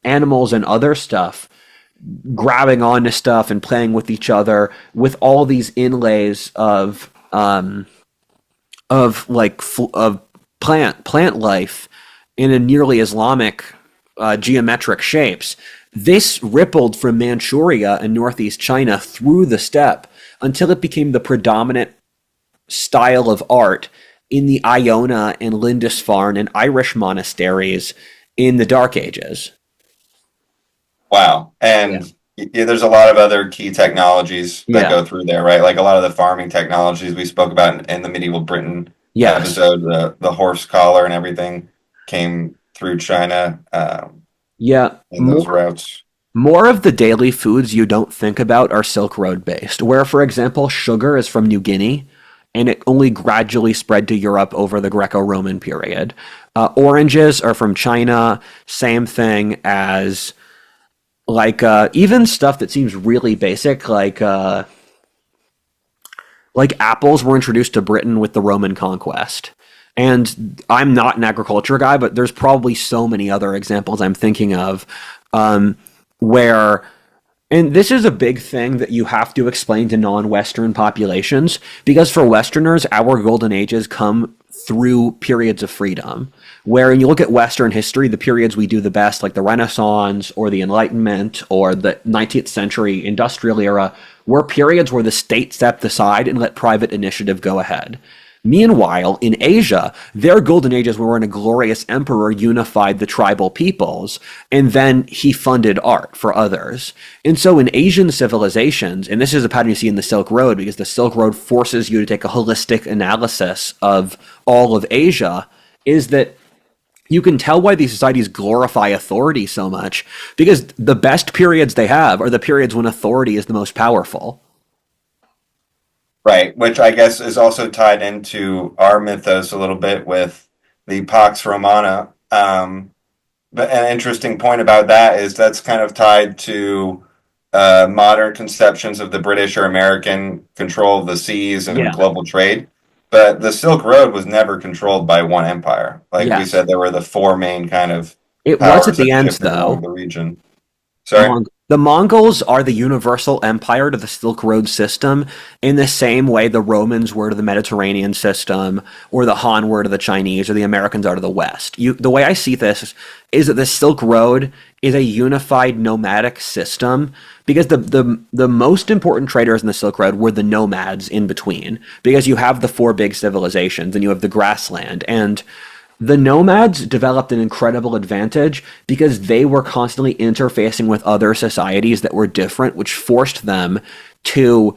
Speaker 1: and other stuff grabbing onto stuff and playing with each other with all these inlays of plant life in a nearly Islamic geometric shapes. This rippled from Manchuria and northeast China through the steppe until it became the predominant style of art in the Iona and Lindisfarne and Irish monasteries in the Dark Ages.
Speaker 2: Wow.
Speaker 1: Yeah.
Speaker 2: And yeah, there's a lot of other key technologies that
Speaker 1: Yeah.
Speaker 2: go through there, right? Like a lot of the farming technologies we spoke about in the medieval Britain
Speaker 1: Yes.
Speaker 2: episode, the horse collar and everything came through China
Speaker 1: Yeah.
Speaker 2: in those routes.
Speaker 1: More of the daily foods you don't think about are Silk Road based, where, for example, sugar is from New Guinea and it only gradually spread to Europe over the Greco Roman period. Oranges are from China, same thing as even stuff that seems really basic, like apples were introduced to Britain with the Roman conquest. And I'm not an agriculture guy, but there's probably so many other examples I'm thinking of where, and this is a big thing that you have to explain to non-Western populations, because for Westerners, our golden ages come through periods of freedom. Where when you look at Western history, the periods we do the best, like the Renaissance or the Enlightenment or the 19th century industrial era, were periods where the state stepped aside and let private initiative go ahead. Meanwhile, in Asia, their golden ages were when a glorious emperor unified the tribal peoples, and then he funded art for others. And so in Asian civilizations, and this is a pattern you see in the Silk Road, because the Silk Road forces you to take a holistic analysis of all of Asia, is that you can tell why these societies glorify authority so much, because the best periods they have are the periods when authority is the most powerful.
Speaker 2: Right, which I guess is also tied into our mythos a little bit with the Pax Romana. But an interesting point about that is that's kind of tied to modern conceptions of the British or American control of the seas and
Speaker 1: Yeah.
Speaker 2: global trade. But the Silk Road was never controlled by one empire. Like we
Speaker 1: Yes.
Speaker 2: said, there were the four main kind of
Speaker 1: It was at
Speaker 2: powers
Speaker 1: the
Speaker 2: that
Speaker 1: end,
Speaker 2: shifted along
Speaker 1: though.
Speaker 2: the region. Sorry?
Speaker 1: The Mongols are the universal empire to the Silk Road system in the same way the Romans were to the Mediterranean system, or the Han were to the Chinese, or the Americans are to the West. The way I see this is that the Silk Road is a unified nomadic system, because the most important traders in the Silk Road were the nomads in between, because you have the four big civilizations and you have the grassland, and the nomads developed an incredible advantage because they were constantly interfacing with other societies that were different, which forced them to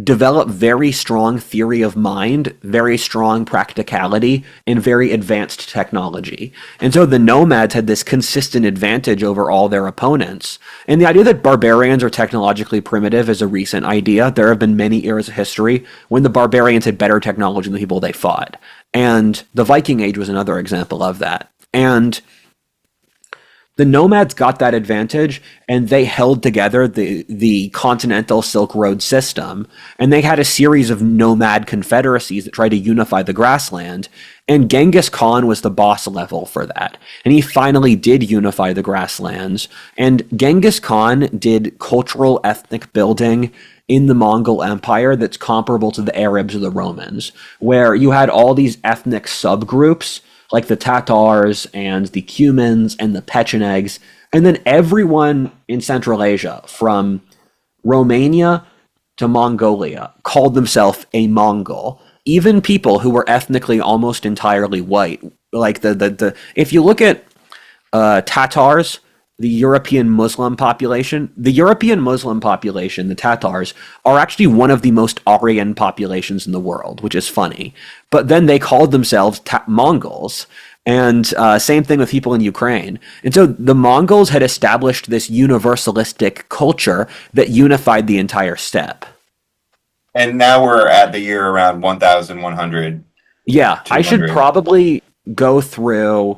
Speaker 1: develop very strong theory of mind, very strong practicality, and very advanced technology. And so the nomads had this consistent advantage over all their opponents. And the idea that barbarians are technologically primitive is a recent idea. There have been many eras of history when the barbarians had better technology than the people they fought. And the Viking Age was another example of that. And the nomads got that advantage, and they held together the continental Silk Road system, and they had a series of nomad confederacies that tried to unify the grassland, and Genghis Khan was the boss level for that, and he finally did unify the grasslands, and Genghis Khan did cultural ethnic building in the Mongol Empire that's comparable to the Arabs or the Romans, where you had all these ethnic subgroups like the Tatars and the Cumans and the Pechenegs, and then everyone in Central Asia, from Romania to Mongolia, called themselves a Mongol. Even people who were ethnically almost entirely white, like the if you look at Tatars, the European Muslim population, the Tatars, are actually one of the most Aryan populations in the world, which is funny. But then they called themselves Mongols. And same thing with people in Ukraine. And so the Mongols had established this universalistic culture that unified the entire steppe.
Speaker 2: And now we're at the year around 1100,
Speaker 1: Yeah, I should
Speaker 2: 200.
Speaker 1: probably go through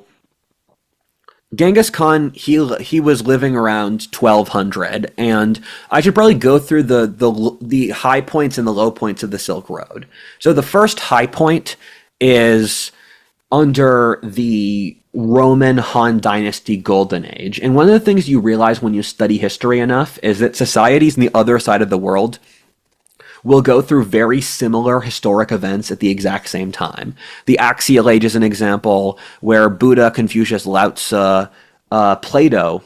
Speaker 1: Genghis Khan. He was living around 1200, and I should probably go through the high points and the low points of the Silk Road. So the first high point is under the Roman Han Dynasty Golden Age. And one of the things you realize when you study history enough is that societies on the other side of the world will go through very similar historic events at the exact same time. The Axial Age is an example where Buddha, Confucius, Lao Tzu, Plato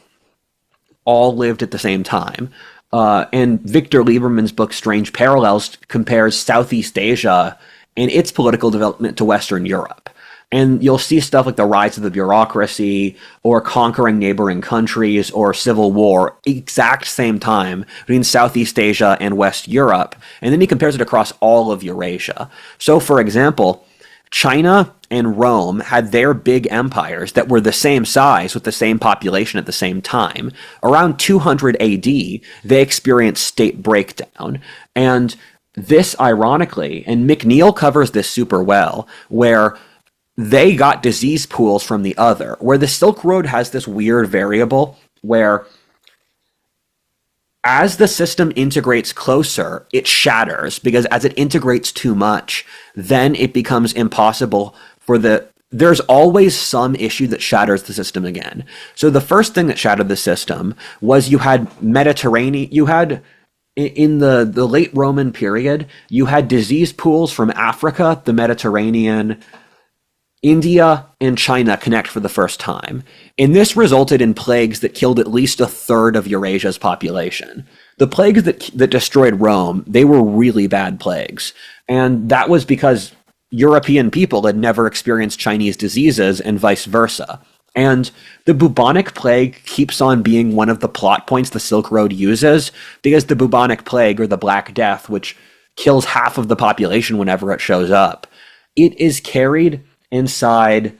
Speaker 1: all lived at the same time. And Victor Lieberman's book Strange Parallels compares Southeast Asia and its political development to Western Europe. And you'll see stuff like the rise of the bureaucracy or conquering neighboring countries or civil war exact same time between Southeast Asia and West Europe. And then he compares it across all of Eurasia. So, for example, China and Rome had their big empires that were the same size with the same population at the same time. Around 200 AD, they experienced state breakdown. And this, ironically, and McNeill covers this super well, where they got disease pools from the other, where the Silk Road has this weird variable where as the system integrates closer, it shatters, because as it integrates too much, then it becomes impossible for there's always some issue that shatters the system again. So the first thing that shattered the system was you had in the late Roman period, you had disease pools from Africa, the Mediterranean, India, and China connect for the first time. And this resulted in plagues that killed at least a third of Eurasia's population. The plagues that destroyed Rome, they were really bad plagues. And that was because European people had never experienced Chinese diseases and vice versa. And the bubonic plague keeps on being one of the plot points the Silk Road uses, because the bubonic plague, or the Black Death, which kills half of the population whenever it shows up, it is carried inside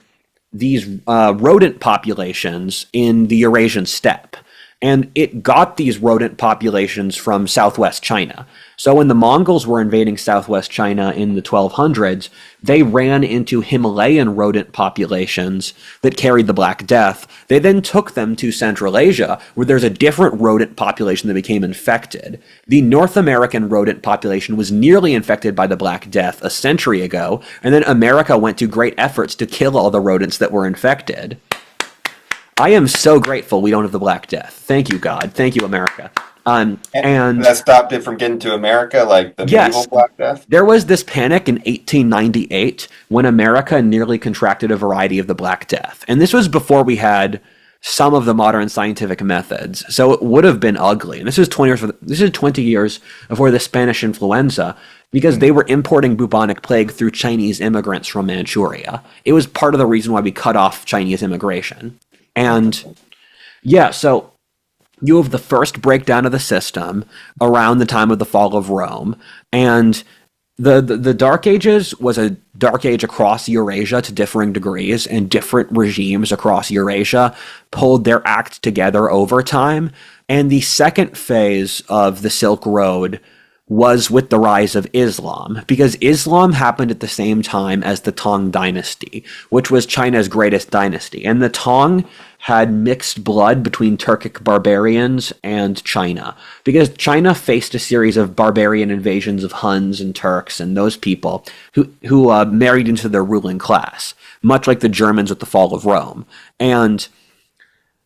Speaker 1: these rodent populations in the Eurasian steppe. And it got these rodent populations from southwest China. So when the Mongols were invading southwest China in the 1200s, they ran into Himalayan rodent populations that carried the Black Death. They then took them to Central Asia, where there's a different rodent population that became infected. The North American rodent population was nearly infected by the Black Death a century ago, and then America went to great efforts to kill all the rodents that were infected. I am so grateful we don't have the Black Death. Thank you, God. Thank you, America.
Speaker 2: And that stopped it from getting to America, like the medieval Black Death?
Speaker 1: There was this panic in 1898 when America nearly contracted a variety of the Black Death. And this was before we had some of the modern scientific methods. So it would have been ugly. And this is 20 years before the Spanish influenza, because they were importing bubonic plague through Chinese immigrants from Manchuria. It was part of the reason why we cut off Chinese immigration. And yeah, so you have the first breakdown of the system around the time of the fall of Rome. And the Dark Ages was a dark age across Eurasia to differing degrees, and different regimes across Eurasia pulled their act together over time. And the second phase of the Silk Road was with the rise of Islam, because Islam happened at the same time as the Tang dynasty, which was China's greatest dynasty. And the Tang had mixed blood between Turkic barbarians and China, because China faced a series of barbarian invasions of Huns and Turks and those people who married into their ruling class, much like the Germans with the fall of Rome. And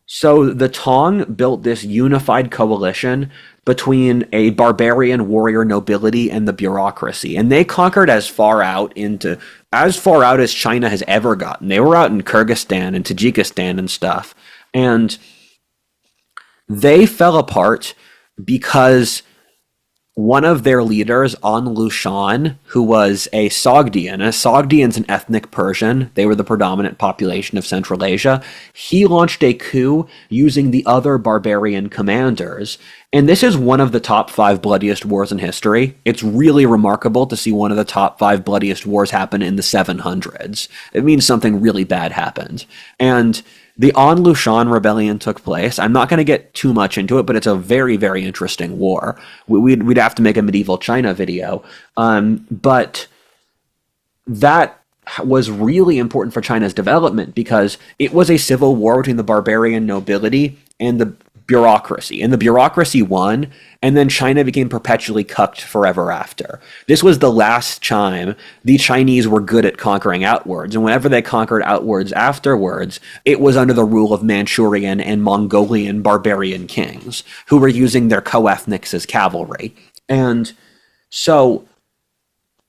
Speaker 1: so the Tang built this unified coalition between a barbarian warrior nobility and the bureaucracy. And they conquered as far out as China has ever gotten. They were out in Kyrgyzstan and Tajikistan and stuff. And they fell apart because one of their leaders, An Lushan, who was a Sogdian's an ethnic Persian. They were the predominant population of Central Asia. He launched a coup using the other barbarian commanders. And this is one of the top 5 bloodiest wars in history. It's really remarkable to see one of the top 5 bloodiest wars happen in the 700s. It means something really bad happened. And the An Lushan rebellion took place. I'm not going to get too much into it, but it's a very, very interesting war. We'd have to make a medieval China video. But that was really important for China's development, because it was a civil war between the barbarian nobility and the bureaucracy. And the bureaucracy won, and then China became perpetually cucked forever after. This was the last time the Chinese were good at conquering outwards, and whenever they conquered outwards afterwards, it was under the rule of Manchurian and Mongolian barbarian kings, who were using their co-ethnics as cavalry. And so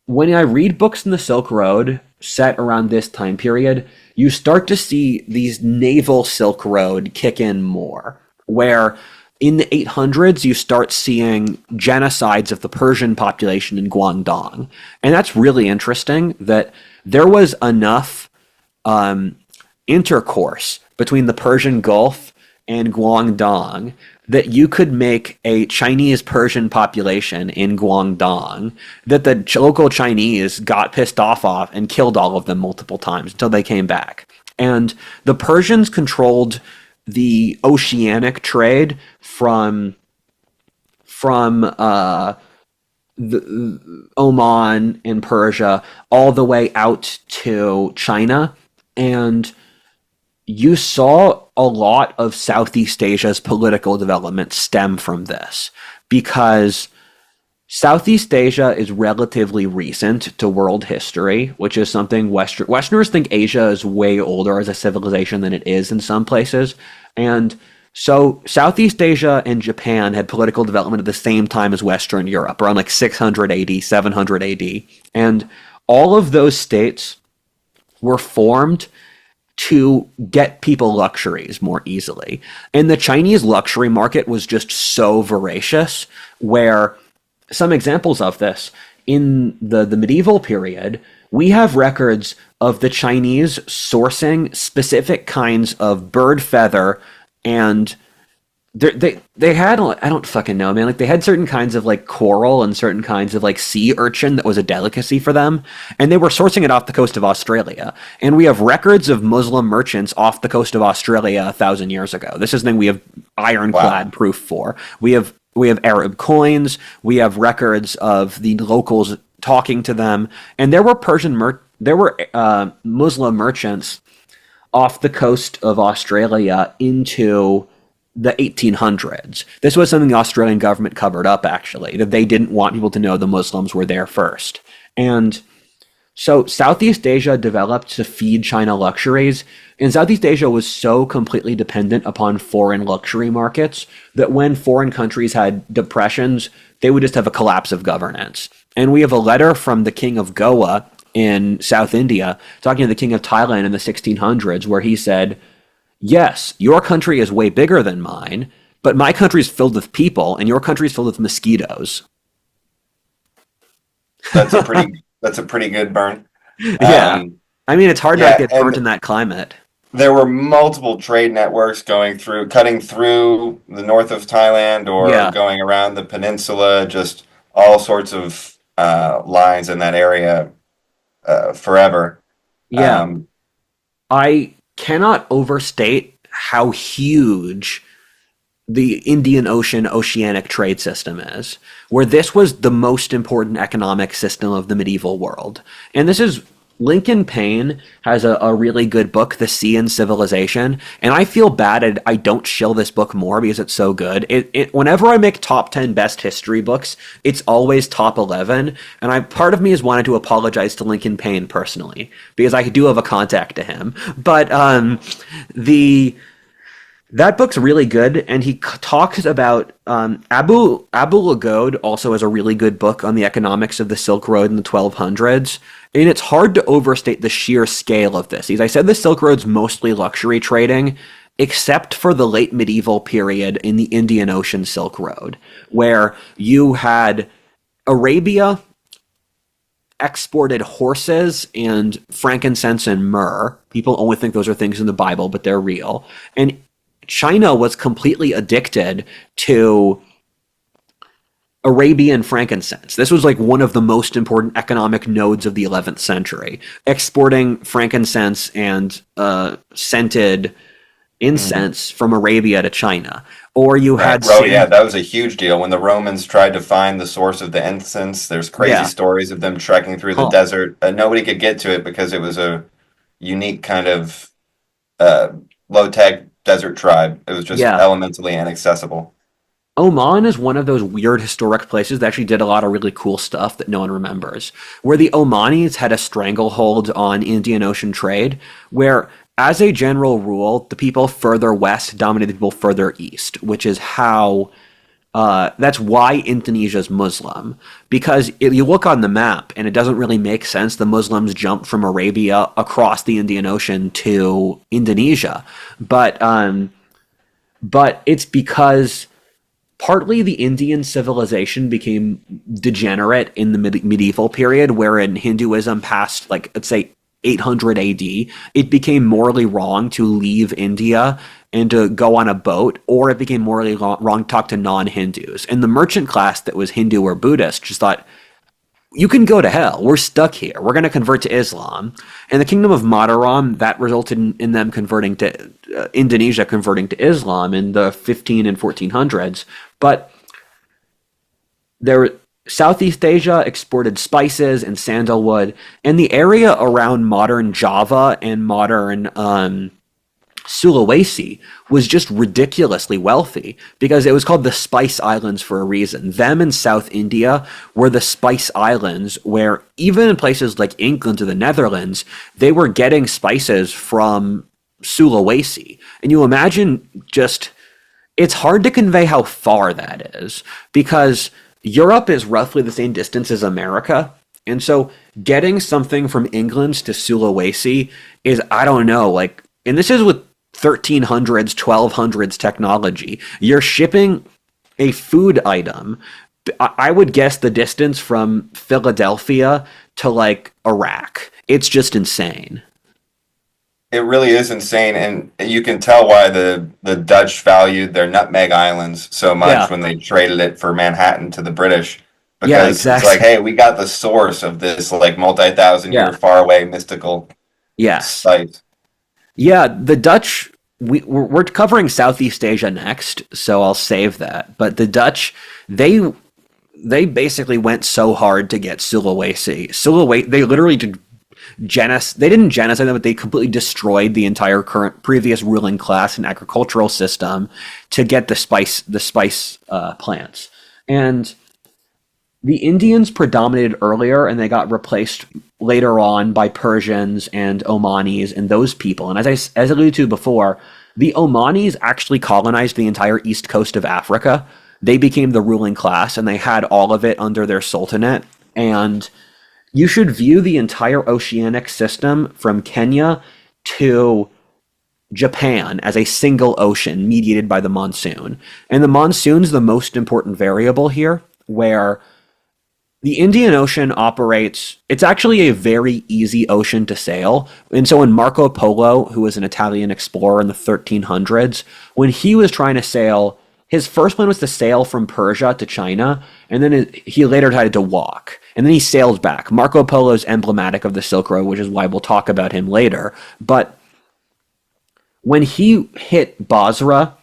Speaker 1: when I read books in the Silk Road set around this time period, you start to see these naval Silk Road kick in more, where in the 800s, you start seeing genocides of the Persian population in Guangdong. And that's really interesting that there was enough intercourse between the Persian Gulf and Guangdong that you could make a Chinese Persian population in Guangdong that the local Chinese got pissed off and killed all of them multiple times until they came back. And the Persians controlled the oceanic trade from the Oman and Persia all the way out to China, and you saw a lot of Southeast Asia's political development stem from this, because Southeast Asia is relatively recent to world history, which is something Westerners think Asia is way older as a civilization than it is in some places. And so Southeast Asia and Japan had political development at the same time as Western Europe, around like 600 AD, 700 AD. And all of those states were formed to get people luxuries more easily. And the Chinese luxury market was just so voracious, where some examples of this in the medieval period, we have records of the Chinese sourcing specific kinds of bird feather, and they had, I don't fucking know, man, like they had certain kinds of like coral and certain kinds of like sea urchin that was a delicacy for them, and they were sourcing it off the coast of Australia. And we have records of Muslim merchants off the coast of Australia 1,000 years ago. This is the thing we have ironclad proof for. We have Arab coins, we have records of the locals talking to them, and there were Muslim merchants off the coast of Australia into the 1800s. This was something the Australian government covered up, actually, that they didn't want people to know the Muslims were there first. And so Southeast Asia developed to feed China luxuries, and Southeast Asia was so completely dependent upon foreign luxury markets that when foreign countries had depressions, they would just have a collapse of governance. And we have a letter from the king of Goa in South India talking to the king of Thailand in the 1600s, where he said, yes, your country is way bigger than mine, but my country is filled with people, and your country is filled with mosquitoes.
Speaker 2: That's a pretty good burn.
Speaker 1: Yeah. I mean, it's hard to get burnt in that climate.
Speaker 2: There were multiple trade networks cutting through the north of Thailand or going around the peninsula, just all sorts of lines in that area forever.
Speaker 1: Yeah. I cannot overstate how huge the Indian Ocean oceanic trade system is, where this was the most important economic system of the medieval world. And this is Lincoln Payne has a really good book, The Sea and Civilization, and I feel bad I don't shill this book more because it's so good. Whenever I make top 10 best history books, it's always top 11, and part of me has wanted to apologize to Lincoln Payne personally, because I do have a contact to him. But that book's really good, and he talks about Abu Lughod also has a really good book on the economics of the Silk Road in the 1200s, and it's hard to overstate the sheer scale of this. As I said, the Silk Road's mostly luxury trading, except for the late medieval period in the Indian Ocean Silk Road, where you had Arabia exported horses and frankincense and myrrh. People only think those are things in the Bible, but they're real. And China was completely addicted to Arabian frankincense. This was like one of the most important economic nodes of the 11th century, exporting frankincense and scented incense from Arabia to China. Or you had...
Speaker 2: that was a huge deal. When the Romans tried to find the source of the incense, there's crazy stories of them trekking through the desert. Nobody could get to it because it was a unique kind of low-tech desert tribe. It was just elementally inaccessible.
Speaker 1: Oman is one of those weird historic places that actually did a lot of really cool stuff that no one remembers, where the Omanis had a stranglehold on Indian Ocean trade, where, as a general rule, the people further west dominated the people further east, which is how... that's why Indonesia's Muslim. Because if you look on the map, and it doesn't really make sense, the Muslims jumped from Arabia across the Indian Ocean to Indonesia. But it's because partly the Indian civilization became degenerate in the medieval period, wherein Hinduism passed, like, let's say, 800 AD. It became morally wrong to leave India and to go on a boat, or it became morally wrong to talk to non-Hindus. And the merchant class that was Hindu or Buddhist just thought, you can go to hell. We're stuck here. We're going to convert to Islam. And the kingdom of Mataram, that resulted in them converting to Indonesia, converting to Islam in the 15 and 1400s. But there, Southeast Asia exported spices and sandalwood, and the area around modern Java and modern Sulawesi was just ridiculously wealthy because it was called the Spice Islands for a reason. Them and South India were the Spice Islands, where even in places like England or the Netherlands, they were getting spices from Sulawesi. And you imagine just, it's hard to convey how far that is because Europe is roughly the same distance as America. And so getting something from England to Sulawesi is, I don't know, like, and this is with 1300s, 1200s technology. You're shipping a food item. I would guess the distance from Philadelphia to like Iraq. It's just insane.
Speaker 2: It really is insane, and you can tell why the Dutch valued their Nutmeg Islands so much
Speaker 1: Yeah.
Speaker 2: when they traded it for Manhattan to the British,
Speaker 1: Yeah,
Speaker 2: because it's like,
Speaker 1: exactly.
Speaker 2: hey, we got the source of this like multi-thousand year
Speaker 1: Yeah.
Speaker 2: far away mystical
Speaker 1: Yes.
Speaker 2: site.
Speaker 1: Yeah, the Dutch, we're covering Southeast Asia next, so I'll save that. But the Dutch, they basically went so hard to get Sulawesi. Sulawesi, they literally did they didn't genocide them, but they completely destroyed the entire current previous ruling class and agricultural system to get the spice plants. And the Indians predominated earlier, and they got replaced later on by Persians and Omanis and those people. And as I alluded to before, the Omanis actually colonized the entire east coast of Africa. They became the ruling class, and they had all of it under their sultanate. And you should view the entire oceanic system from Kenya to Japan as a single ocean mediated by the monsoon. And the monsoon's the most important variable here, where the Indian Ocean operates, it's actually a very easy ocean to sail. And so when Marco Polo, who was an Italian explorer in the 1300s, when he was trying to sail, his first plan was to sail from Persia to China, and then he later decided to walk. And then he sailed back. Marco Polo is emblematic of the Silk Road, which is why we'll talk about him later. But when he hit Basra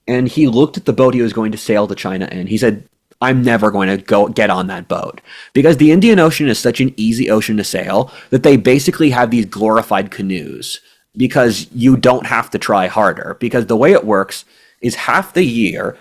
Speaker 1: and he looked at the boat he was going to sail to China in, he said, I'm never going to go get on that boat. Because the Indian Ocean is such an easy ocean to sail that they basically have these glorified canoes because you don't have to try harder. Because the way it works is half the year,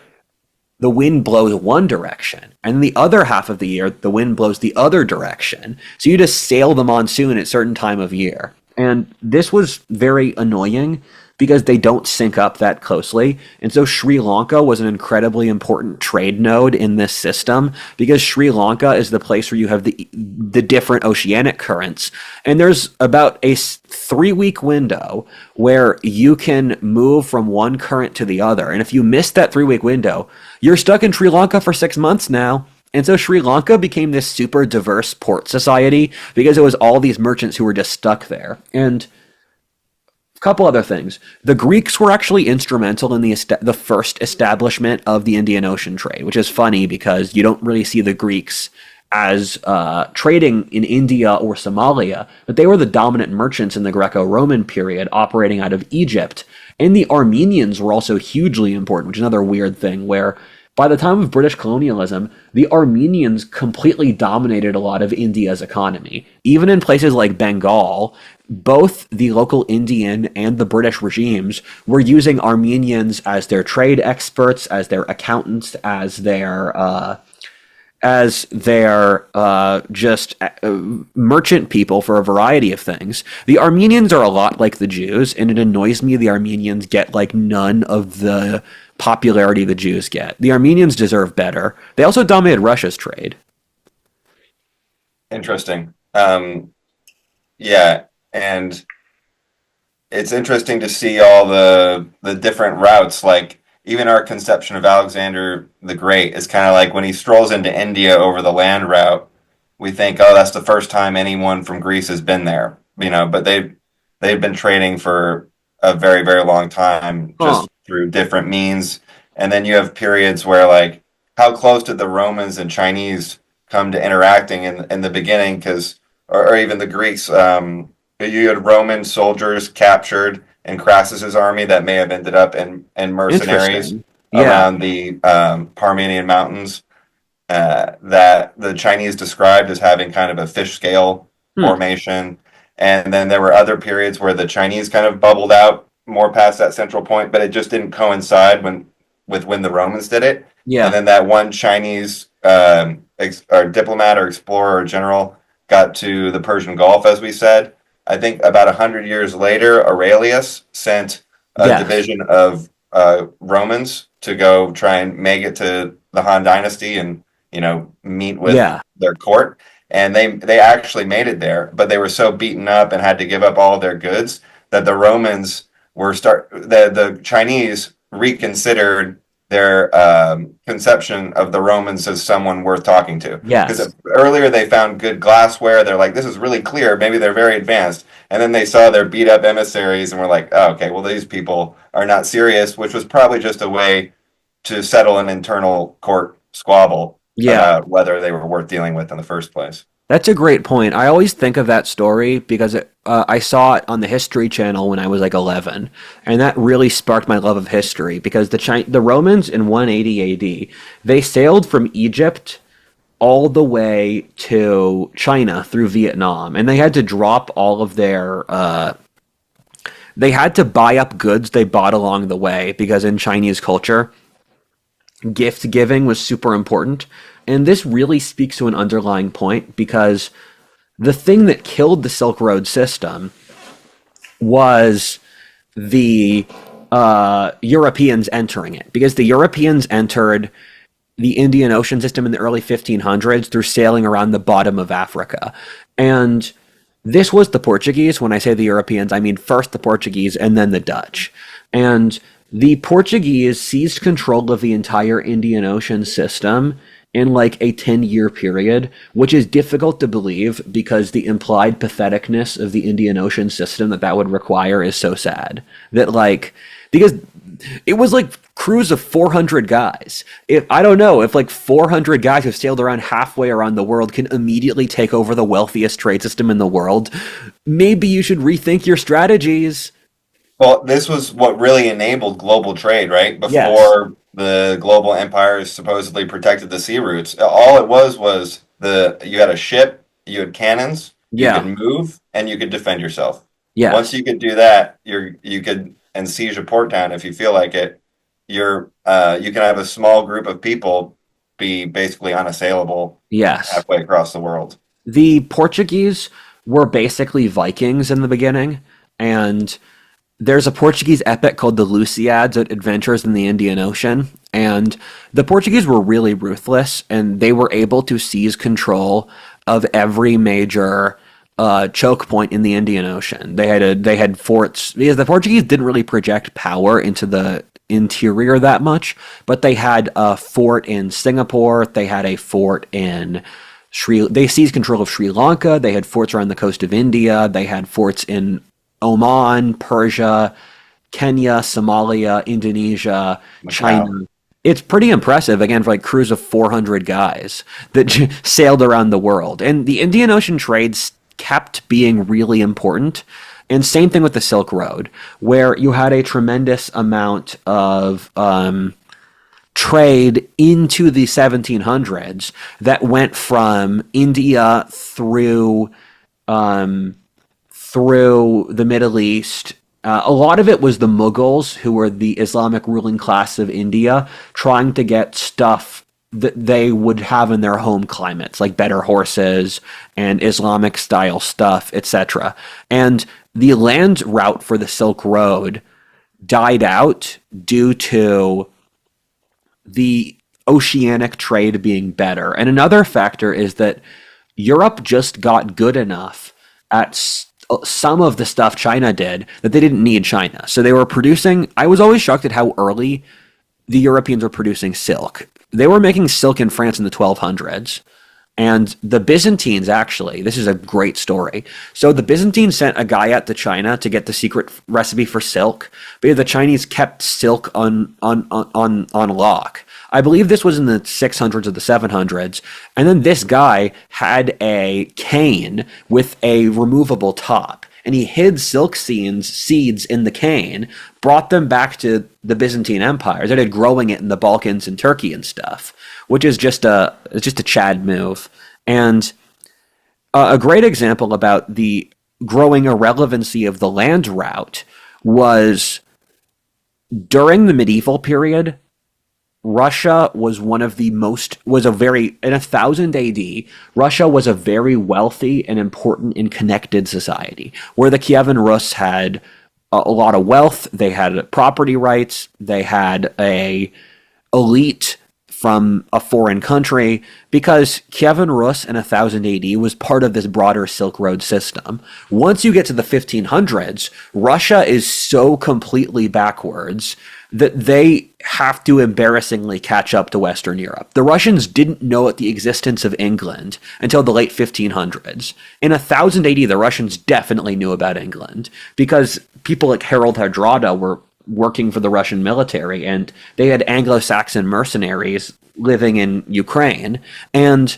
Speaker 1: the wind blows one direction, and the other half of the year, the wind blows the other direction. So you just sail the monsoon at a certain time of year. And this was very annoying because they don't sync up that closely. And so Sri Lanka was an incredibly important trade node in this system because Sri Lanka is the place where you have the different oceanic currents. And there's about a 3-week window where you can move from one current to the other. And if you miss that 3-week window, you're stuck in Sri Lanka for 6 months now. And so Sri Lanka became this super diverse port society because it was all these merchants who were just stuck there. And couple other things. The Greeks were actually instrumental in the first establishment of the Indian Ocean trade, which is funny because you don't really see the Greeks as trading in India or Somalia, but they were the dominant merchants in the Greco-Roman period operating out of Egypt. And the Armenians were also hugely important, which is another weird thing where by the time of British colonialism, the Armenians completely dominated a lot of India's economy. Even in places like Bengal, both the local Indian and the British regimes were using Armenians as their trade experts, as their accountants, as their just merchant people for a variety of things. The Armenians are a lot like the Jews, and it annoys me the Armenians get like none of the popularity the Jews get. The Armenians deserve better. They also dominated Russia's trade.
Speaker 2: Interesting. Yeah, and it's interesting to see all the different routes. Like even our conception of Alexander the Great is kind of like when he strolls into India over the land route, we think, oh, that's the first time anyone from Greece has been there, but they've been trading for a very, very long time
Speaker 1: Huh.
Speaker 2: just through different means. And then you have periods where, like, how close did the Romans and Chinese come to interacting in the beginning? Or even the Greeks, you had Roman soldiers captured in Crassus's army that may have ended up in mercenaries
Speaker 1: Interesting. Yeah.
Speaker 2: around the Parmenian Mountains that the Chinese described as having kind of a fish scale
Speaker 1: Hmm.
Speaker 2: formation. And then there were other periods where the Chinese kind of bubbled out more past that central point, but it just didn't coincide with when the Romans did it. And
Speaker 1: Yeah.
Speaker 2: then that one Chinese or diplomat or explorer or general got to the Persian Gulf, as we said. I think about 100 years later, Aurelius sent a
Speaker 1: Yes.
Speaker 2: division of Romans to go try and make it to the Han Dynasty and meet with
Speaker 1: Yeah.
Speaker 2: their court. And they actually made it there, but they were so beaten up and had to give up all of their goods that the Romans the Chinese reconsidered their conception of the Romans as someone worth talking to.
Speaker 1: Yes.
Speaker 2: Because earlier they found good glassware, they're like, this is really clear. Maybe they're very advanced. And then they saw their beat up emissaries and were like, oh, okay, well, these people are not serious, which was probably just a way to settle an internal court squabble
Speaker 1: Yeah.
Speaker 2: about whether they were worth dealing with in the first place.
Speaker 1: That's a great point. I always think of that story because I saw it on the History Channel when I was like 11, and that really sparked my love of history because the Romans in 180 AD, they sailed from Egypt all the way to China through Vietnam, and they had to drop all of their they had to buy up goods they bought along the way because in Chinese culture, gift giving was super important. And this really speaks to an underlying point because the thing that killed the Silk Road system was the Europeans entering it. Because the Europeans entered the Indian Ocean system in the early 1500s through sailing around the bottom of Africa. And this was the Portuguese. When I say the Europeans, I mean first the Portuguese and then the Dutch. And the Portuguese seized control of the entire Indian Ocean system in like a 10-year period, which is difficult to believe because the implied patheticness of the Indian Ocean system that would require is so sad. That like, because it was like crews of 400 guys. If I don't know if like 400 guys who sailed around halfway around the world can immediately take over the wealthiest trade system in the world, maybe you should rethink your strategies.
Speaker 2: Well, this was what really enabled global trade, right?
Speaker 1: Yes.
Speaker 2: Before the global empires supposedly protected the sea routes, all it was you had a ship, you had cannons, you could
Speaker 1: Yeah.
Speaker 2: move, and you could defend yourself. Once
Speaker 1: Yes.
Speaker 2: you could do that, you could and siege a port town if you feel like it. You can have a small group of people be basically unassailable
Speaker 1: Yes.
Speaker 2: halfway across the world.
Speaker 1: The Portuguese were basically Vikings in the beginning, and there's a Portuguese epic called the Lusiads, Adventures in the Indian Ocean, and the Portuguese were really ruthless, and they were able to seize control of every major choke point in the Indian Ocean. They had forts because the Portuguese didn't really project power into the interior that much, but they had a fort in Singapore. They had a fort in They seized control of Sri Lanka. They had forts around the coast of India. They had forts in Oman, Persia, Kenya, Somalia, Indonesia, China.
Speaker 2: Macau.
Speaker 1: It's pretty impressive, again, for like crews of 400 guys that sailed around the world. And the Indian Ocean trades kept being really important. And same thing with the Silk Road, where you had a tremendous amount of trade into the 1700s that went from India through the Middle East. A lot of it was the Mughals, who were the Islamic ruling class of India, trying to get stuff that they would have in their home climates, like better horses and Islamic style stuff, etc. And the land route for the Silk Road died out due to the oceanic trade being better. And another factor is that Europe just got good enough at some of the stuff China did that they didn't need China. So they were producing. I was always shocked at how early the Europeans were producing silk. They were making silk in France in the 1200s. And the Byzantines, actually, this is a great story. So the Byzantines sent a guy out to China to get the secret recipe for silk, but the Chinese kept silk on lock. I believe this was in the 600s or the 700s. And then this guy had a cane with a removable top. And he hid silk seeds in the cane, brought them back to the Byzantine Empire. They started growing it in the Balkans and Turkey and stuff, which is just a Chad move. And a great example about the growing irrelevancy of the land route was during the medieval period. Russia was in 1000 AD, Russia was a very wealthy and important and connected society, where the Kievan Rus had a lot of wealth, they had property rights, they had a elite from a foreign country, because Kievan Rus in 1000 AD was part of this broader Silk Road system. Once you get to the 1500s, Russia is so completely backwards that they have to embarrassingly catch up to Western Europe. The Russians didn't know the existence of England until the late 1500s. In 1000 AD, the Russians definitely knew about England, because people like Harold Hardrada were working for the Russian military, and they had Anglo-Saxon mercenaries living in Ukraine. And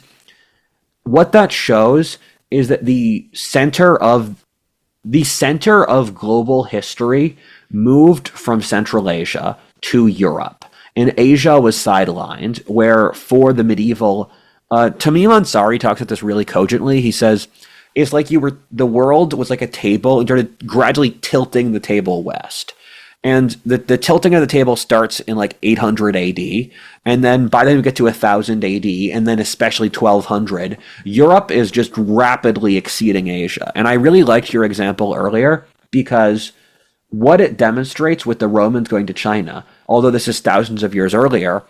Speaker 1: what that shows is that the center of global history moved from Central Asia to Europe. And Asia was sidelined, where for the medieval, Tamim Ansari talks about this really cogently. He says, it's like the world was like a table and started gradually tilting the table west. And the tilting of the table starts in like 800 AD, and then by the time we get to 1000 AD, and then especially 1200, Europe is just rapidly exceeding Asia. And I really liked your example earlier, because what it demonstrates with the Romans going to China, although this is thousands of years earlier,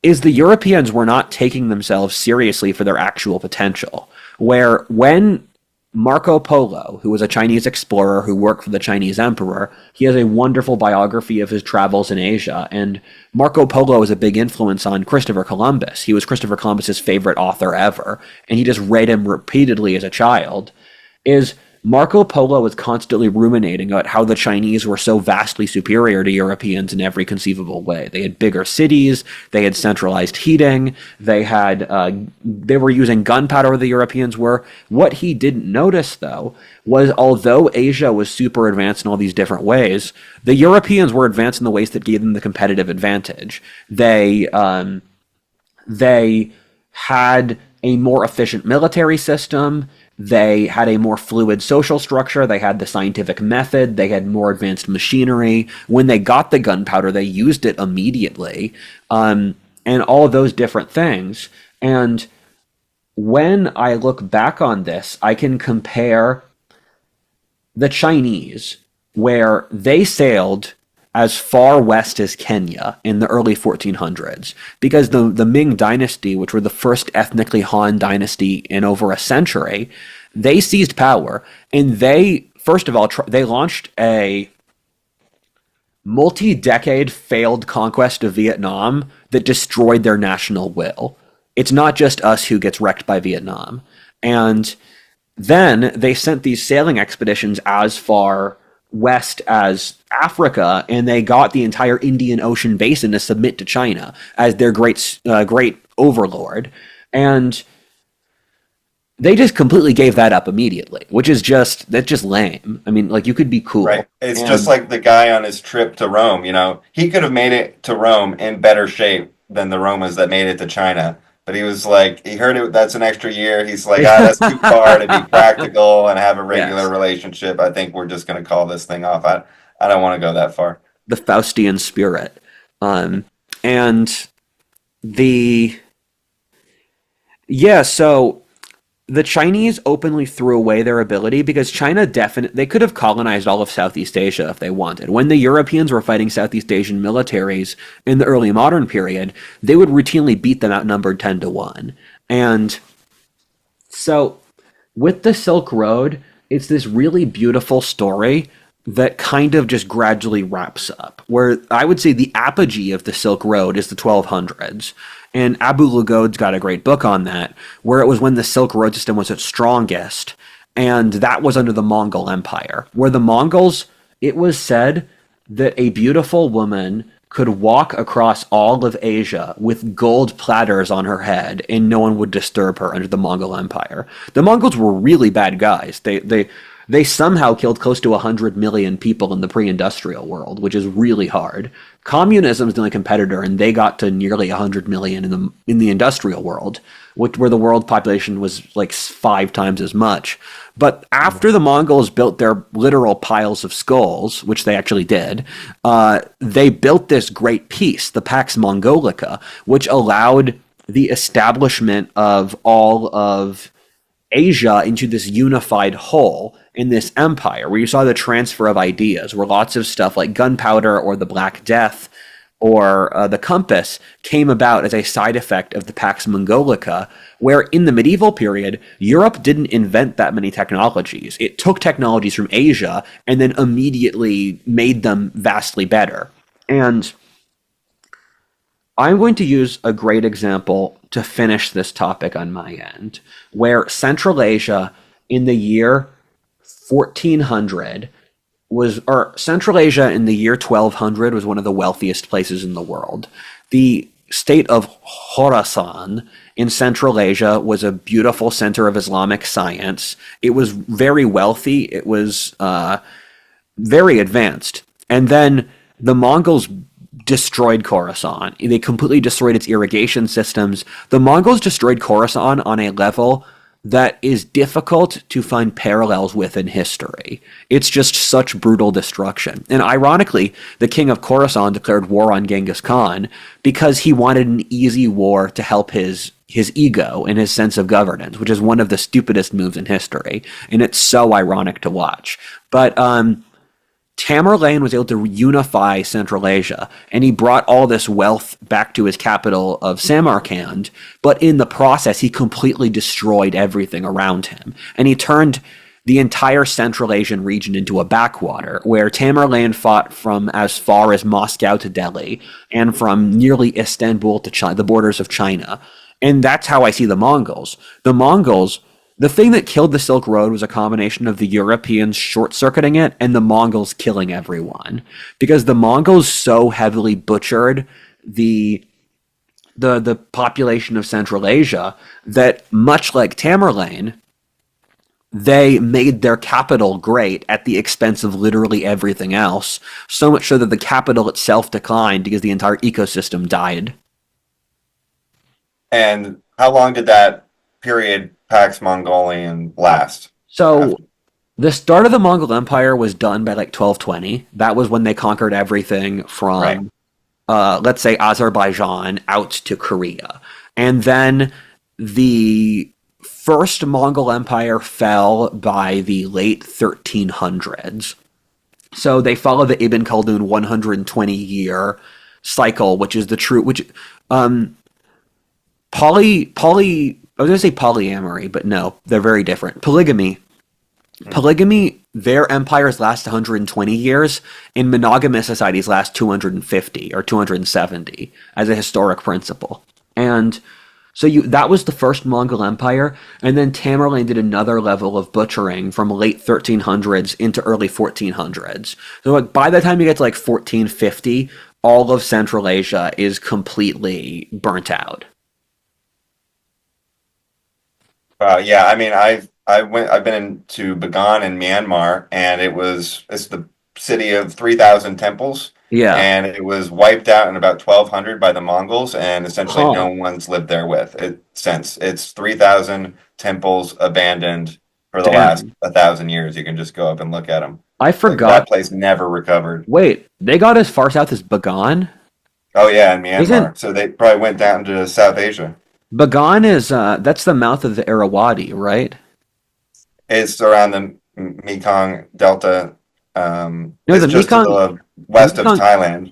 Speaker 1: is the Europeans were not taking themselves seriously for their actual potential. Where when Marco Polo, who was a Chinese explorer who worked for the Chinese emperor, he has a wonderful biography of his travels in Asia, and Marco Polo was a big influence on Christopher Columbus. He was Christopher Columbus's favorite author ever, and he just read him repeatedly as a child. Marco Polo was constantly ruminating about how the Chinese were so vastly superior to Europeans in every conceivable way. They had bigger cities, they had centralized heating, they were using gunpowder where the Europeans were. What he didn't notice, though, was although Asia was super advanced in all these different ways, the Europeans were advanced in the ways that gave them the competitive advantage. They had a more efficient military system. They had a more fluid social structure. They had the scientific method. They had more advanced machinery. When they got the gunpowder, they used it immediately, and all of those different things. And when I look back on this, I can compare the Chinese, where they sailed as far west as Kenya in the early 1400s, because the Ming dynasty, which were the first ethnically Han dynasty in over a century, they seized power, and they, first of all, they launched a multi-decade failed conquest of Vietnam that destroyed their national will. It's not just us who gets wrecked by Vietnam. And then they sent these sailing expeditions as far west as Africa, and they got the entire Indian Ocean basin to submit to China as their great overlord, and they just completely gave that up immediately, which is just lame. I mean, like, you could be cool,
Speaker 2: right? It's just like the guy on his trip to Rome. He could have made it to Rome in better shape than the Romans that made it to China. But he was like, he heard it, that's an extra year. He's like, that's too far to be practical and have a regular relationship. I think we're just going to call this thing off. I don't want to go that far.
Speaker 1: The Faustian spirit. So the Chinese openly threw away their ability, because China they could have colonized all of Southeast Asia if they wanted. When the Europeans were fighting Southeast Asian militaries in the early modern period, they would routinely beat them outnumbered 10-1. And so with the Silk Road, it's this really beautiful story that kind of just gradually wraps up. Where I would say the apogee of the Silk Road is the 1200s. And Abu Lugod's got a great book on that, where it was when the Silk Road system was its strongest. And that was under the Mongol Empire, where the Mongols, it was said that a beautiful woman could walk across all of Asia with gold platters on her head and no one would disturb her under the Mongol Empire. The Mongols were really bad guys. They somehow killed close to 100 million people in the pre-industrial world, which is really hard. Communism is the only competitor, and they got to nearly 100 million in the industrial world, where the world population was like 5 times as much. But after the Mongols built their literal piles of skulls, which they actually did, they built this great peace, the Pax Mongolica, which allowed the establishment of all of Asia into this unified whole in this empire, where you saw the transfer of ideas, where lots of stuff like gunpowder or the Black Death or the compass came about as a side effect of the Pax Mongolica, where in the medieval period, Europe didn't invent that many technologies. It took technologies from Asia and then immediately made them vastly better. And I'm going to use a great example to finish this topic on my end, where Central Asia in the year 1400 Central Asia in the year 1200 was one of the wealthiest places in the world. The state of Khorasan in Central Asia was a beautiful center of Islamic science. It was very wealthy. It was very advanced. And then the Mongols destroyed Khorasan. They completely destroyed its irrigation systems. The Mongols destroyed Khorasan on a level that is difficult to find parallels with in history. It's just such brutal destruction. And ironically, the king of Khorasan declared war on Genghis Khan because he wanted an easy war to help his ego and his sense of governance, which is one of the stupidest moves in history. And it's so ironic to watch. But Tamerlane was able to unify Central Asia, and he brought all this wealth back to his capital of Samarkand, but in the process, he completely destroyed everything around him. And he turned the entire Central Asian region into a backwater, where Tamerlane fought from as far as Moscow to Delhi, and from nearly Istanbul to China, the borders of China. And that's how I see the Mongols. The thing that killed the Silk Road was a combination of the Europeans short-circuiting it and the Mongols killing everyone. Because the Mongols so heavily butchered the population of Central Asia that, much like Tamerlane, they made their capital great at the expense of literally everything else. So much so that the capital itself declined because the entire ecosystem died.
Speaker 2: And how long did that period Pax Mongolian last?
Speaker 1: So the start of the Mongol Empire was done by like 1220. That was when they conquered everything from, let's say, Azerbaijan out to Korea. And then the first Mongol Empire fell by the late 1300s. So they follow the Ibn Khaldun 120-year cycle, which is the true, I was going to say polyamory, but no, they're very different. Polygamy, their empires last 120 years, and monogamous societies last 250 or 270 as a historic principle. And so that was the first Mongol Empire, and then Tamerlane did another level of butchering from late 1300s into early 1400s. So like by the time you get to like 1450, all of Central Asia is completely burnt out.
Speaker 2: Yeah, I mean, I've been to Bagan in Myanmar, and it's the city of 3,000 temples.
Speaker 1: Yeah.
Speaker 2: And it was wiped out in about 1200 by the Mongols, and essentially no one's lived there since. It's 3,000 temples abandoned for the last 1,000 years. You can just go up and look at them.
Speaker 1: I forgot.
Speaker 2: That place never recovered.
Speaker 1: Wait, they got as far south as Bagan?
Speaker 2: Oh yeah, in Myanmar. So they probably went down to South Asia.
Speaker 1: Bagan is, that's the mouth of the Irrawaddy, right?
Speaker 2: It's around the Mekong Delta.
Speaker 1: No,
Speaker 2: it's
Speaker 1: the
Speaker 2: just
Speaker 1: Mekong,
Speaker 2: to the west of Thailand.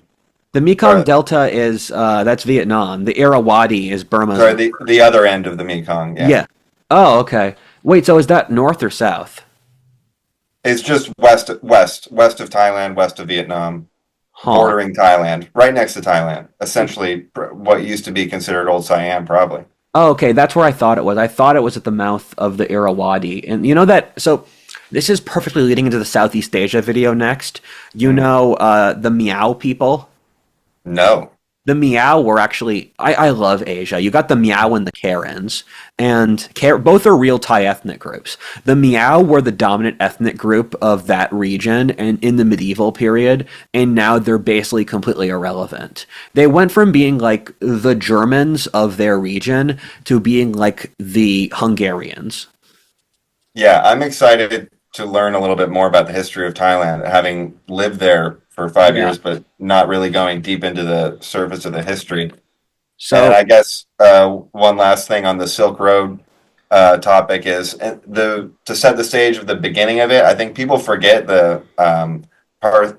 Speaker 1: The Mekong Delta is, that's Vietnam. The Irrawaddy is Burma.
Speaker 2: Sorry, the other end of the Mekong, yeah.
Speaker 1: Yeah. Oh, okay. Wait, so is that north or south?
Speaker 2: It's just west of Thailand, west of Vietnam,
Speaker 1: Huh.
Speaker 2: bordering Thailand, right next to Thailand. Essentially, what used to be considered Old Siam, probably.
Speaker 1: Oh, okay, that's where I thought it was. I thought it was at the mouth of the Irrawaddy. And you know that, so this is perfectly leading into the Southeast Asia video next. You
Speaker 2: Mm.
Speaker 1: know, the Miao people?
Speaker 2: No.
Speaker 1: The Miao were actually, I love Asia. You got the Miao and the Karens, and both are real Thai ethnic groups. The Miao were the dominant ethnic group of that region and in the medieval period, and now they're basically completely irrelevant. They went from being like the Germans of their region to being like the Hungarians.
Speaker 2: Yeah, I'm excited to learn a little bit more about the history of Thailand, having lived there for five
Speaker 1: Yeah.
Speaker 2: years, but not really going deep into the surface of the history. And
Speaker 1: So,
Speaker 2: I guess one last thing on the Silk Road topic is the to set the stage of the beginning of it. I think people forget the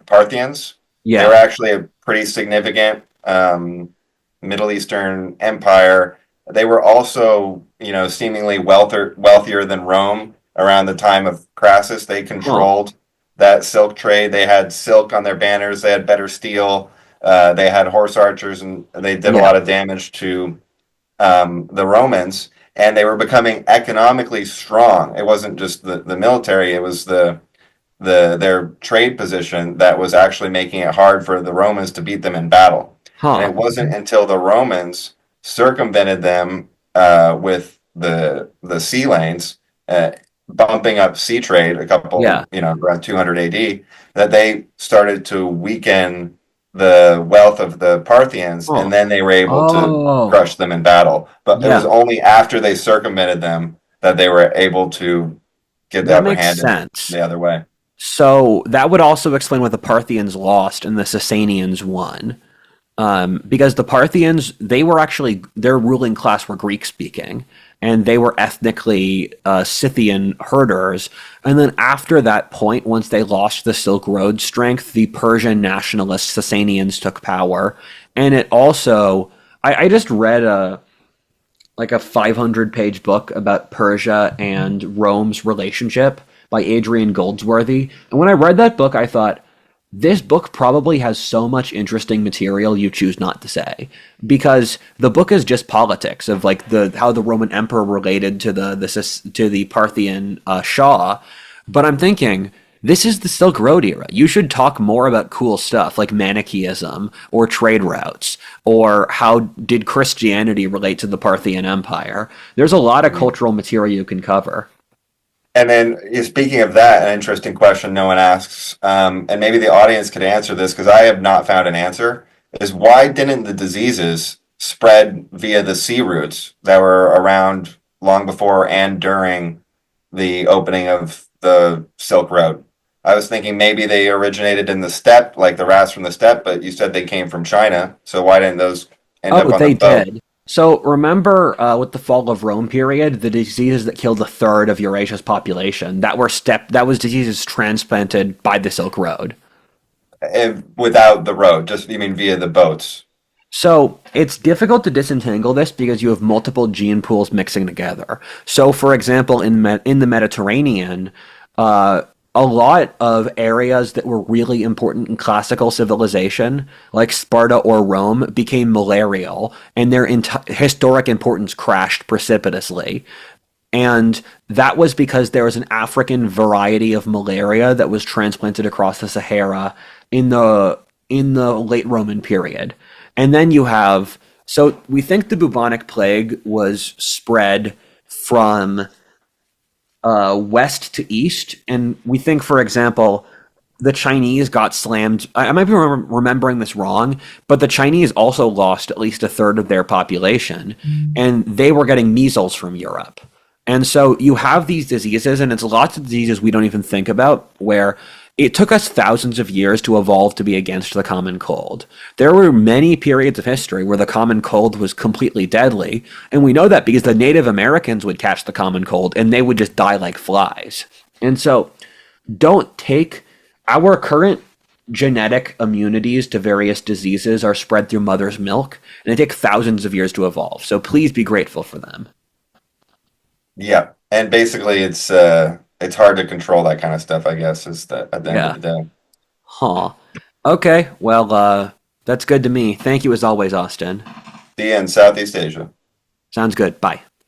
Speaker 2: Parthians. They were
Speaker 1: yeah.
Speaker 2: actually a pretty significant Middle Eastern empire. They were also, seemingly wealthier than Rome around the time of Crassus. They
Speaker 1: Huh.
Speaker 2: controlled that silk trade. They had silk on their banners. They had better steel. They had horse archers, and they did a
Speaker 1: Yeah.
Speaker 2: lot of damage to the Romans. And they were becoming economically strong. It wasn't just the military; it was their trade position that was actually making it hard for the Romans to beat them in battle. And
Speaker 1: Huh.
Speaker 2: it wasn't until the Romans circumvented them with the sea lanes, uh, bumping up sea trade a couple,
Speaker 1: Yeah.
Speaker 2: around 200 AD, that they started to weaken the wealth of the Parthians,
Speaker 1: Huh.
Speaker 2: and then they were able to
Speaker 1: Oh.
Speaker 2: crush them in battle. But it was
Speaker 1: Yeah.
Speaker 2: only after they circumvented them that they were able to get the
Speaker 1: That
Speaker 2: upper
Speaker 1: makes
Speaker 2: hand in
Speaker 1: sense.
Speaker 2: the other way.
Speaker 1: So that would also explain why the Parthians lost and the Sasanians won. Because the Parthians, they were actually, their ruling class were Greek speaking, and they were ethnically Scythian herders. And then after that point, once they lost the Silk Road strength, the Persian nationalist Sasanians took power. And it also, I just read a 500-page book about Persia and Rome's relationship by Adrian Goldsworthy. And when I read that book, I thought, this book probably has so much interesting material you choose not to say, because the book is just politics of like the how the Roman emperor related to the Parthian Shah. But I'm thinking, this is the Silk Road era. You should talk more about cool stuff like Manichaeism or trade routes or how did Christianity relate to the Parthian Empire. There's a lot of
Speaker 2: Mhm.
Speaker 1: cultural material you can cover.
Speaker 2: And then, speaking of that, an interesting question no one asks, and maybe the audience could answer this because I have not found an answer, is why didn't the diseases spread via the sea routes that were around long before and during the opening of the Silk Road? I was thinking maybe they originated in the steppe, like the rats from the steppe, but you said they came from China, so why didn't those end
Speaker 1: Oh,
Speaker 2: up on the
Speaker 1: they
Speaker 2: boat?
Speaker 1: did. So remember, with the fall of Rome period, the diseases that killed a third of Eurasia's population that was diseases transplanted by the Silk Road.
Speaker 2: Without the road, just you mean via the boats?
Speaker 1: So it's difficult to disentangle this because you have multiple gene pools mixing together. So, for example, in the Mediterranean, uh, a lot of areas that were really important in classical civilization, like Sparta or Rome, became malarial, and their historic importance crashed precipitously. And that was because there was an African variety of malaria that was transplanted across the Sahara in the late Roman period. And then you have, so we think the bubonic plague was spread from west to east, and we think, for example, the Chinese got slammed. I might be remembering this wrong, but the Chinese also lost at least a third of their population, and they were getting measles from Europe. And so you have these diseases, and it's lots of diseases we don't even think about, where it took us thousands of years to evolve to be against the common cold. There were many periods of history where the common cold was completely deadly, and we know that because the Native Americans would catch the common cold and they would just die like flies. And so don't take our current genetic immunities to various diseases are spread through mother's milk, and they take thousands of years to evolve. So please be grateful for them.
Speaker 2: Yeah, and basically it's it's hard to control that kind of stuff, I guess, is that at the end of
Speaker 1: Yeah.
Speaker 2: the day.
Speaker 1: Huh. Okay. Well, that's good to me. Thank you as always, Austin.
Speaker 2: See you in Southeast Asia.
Speaker 1: Sounds good. Bye.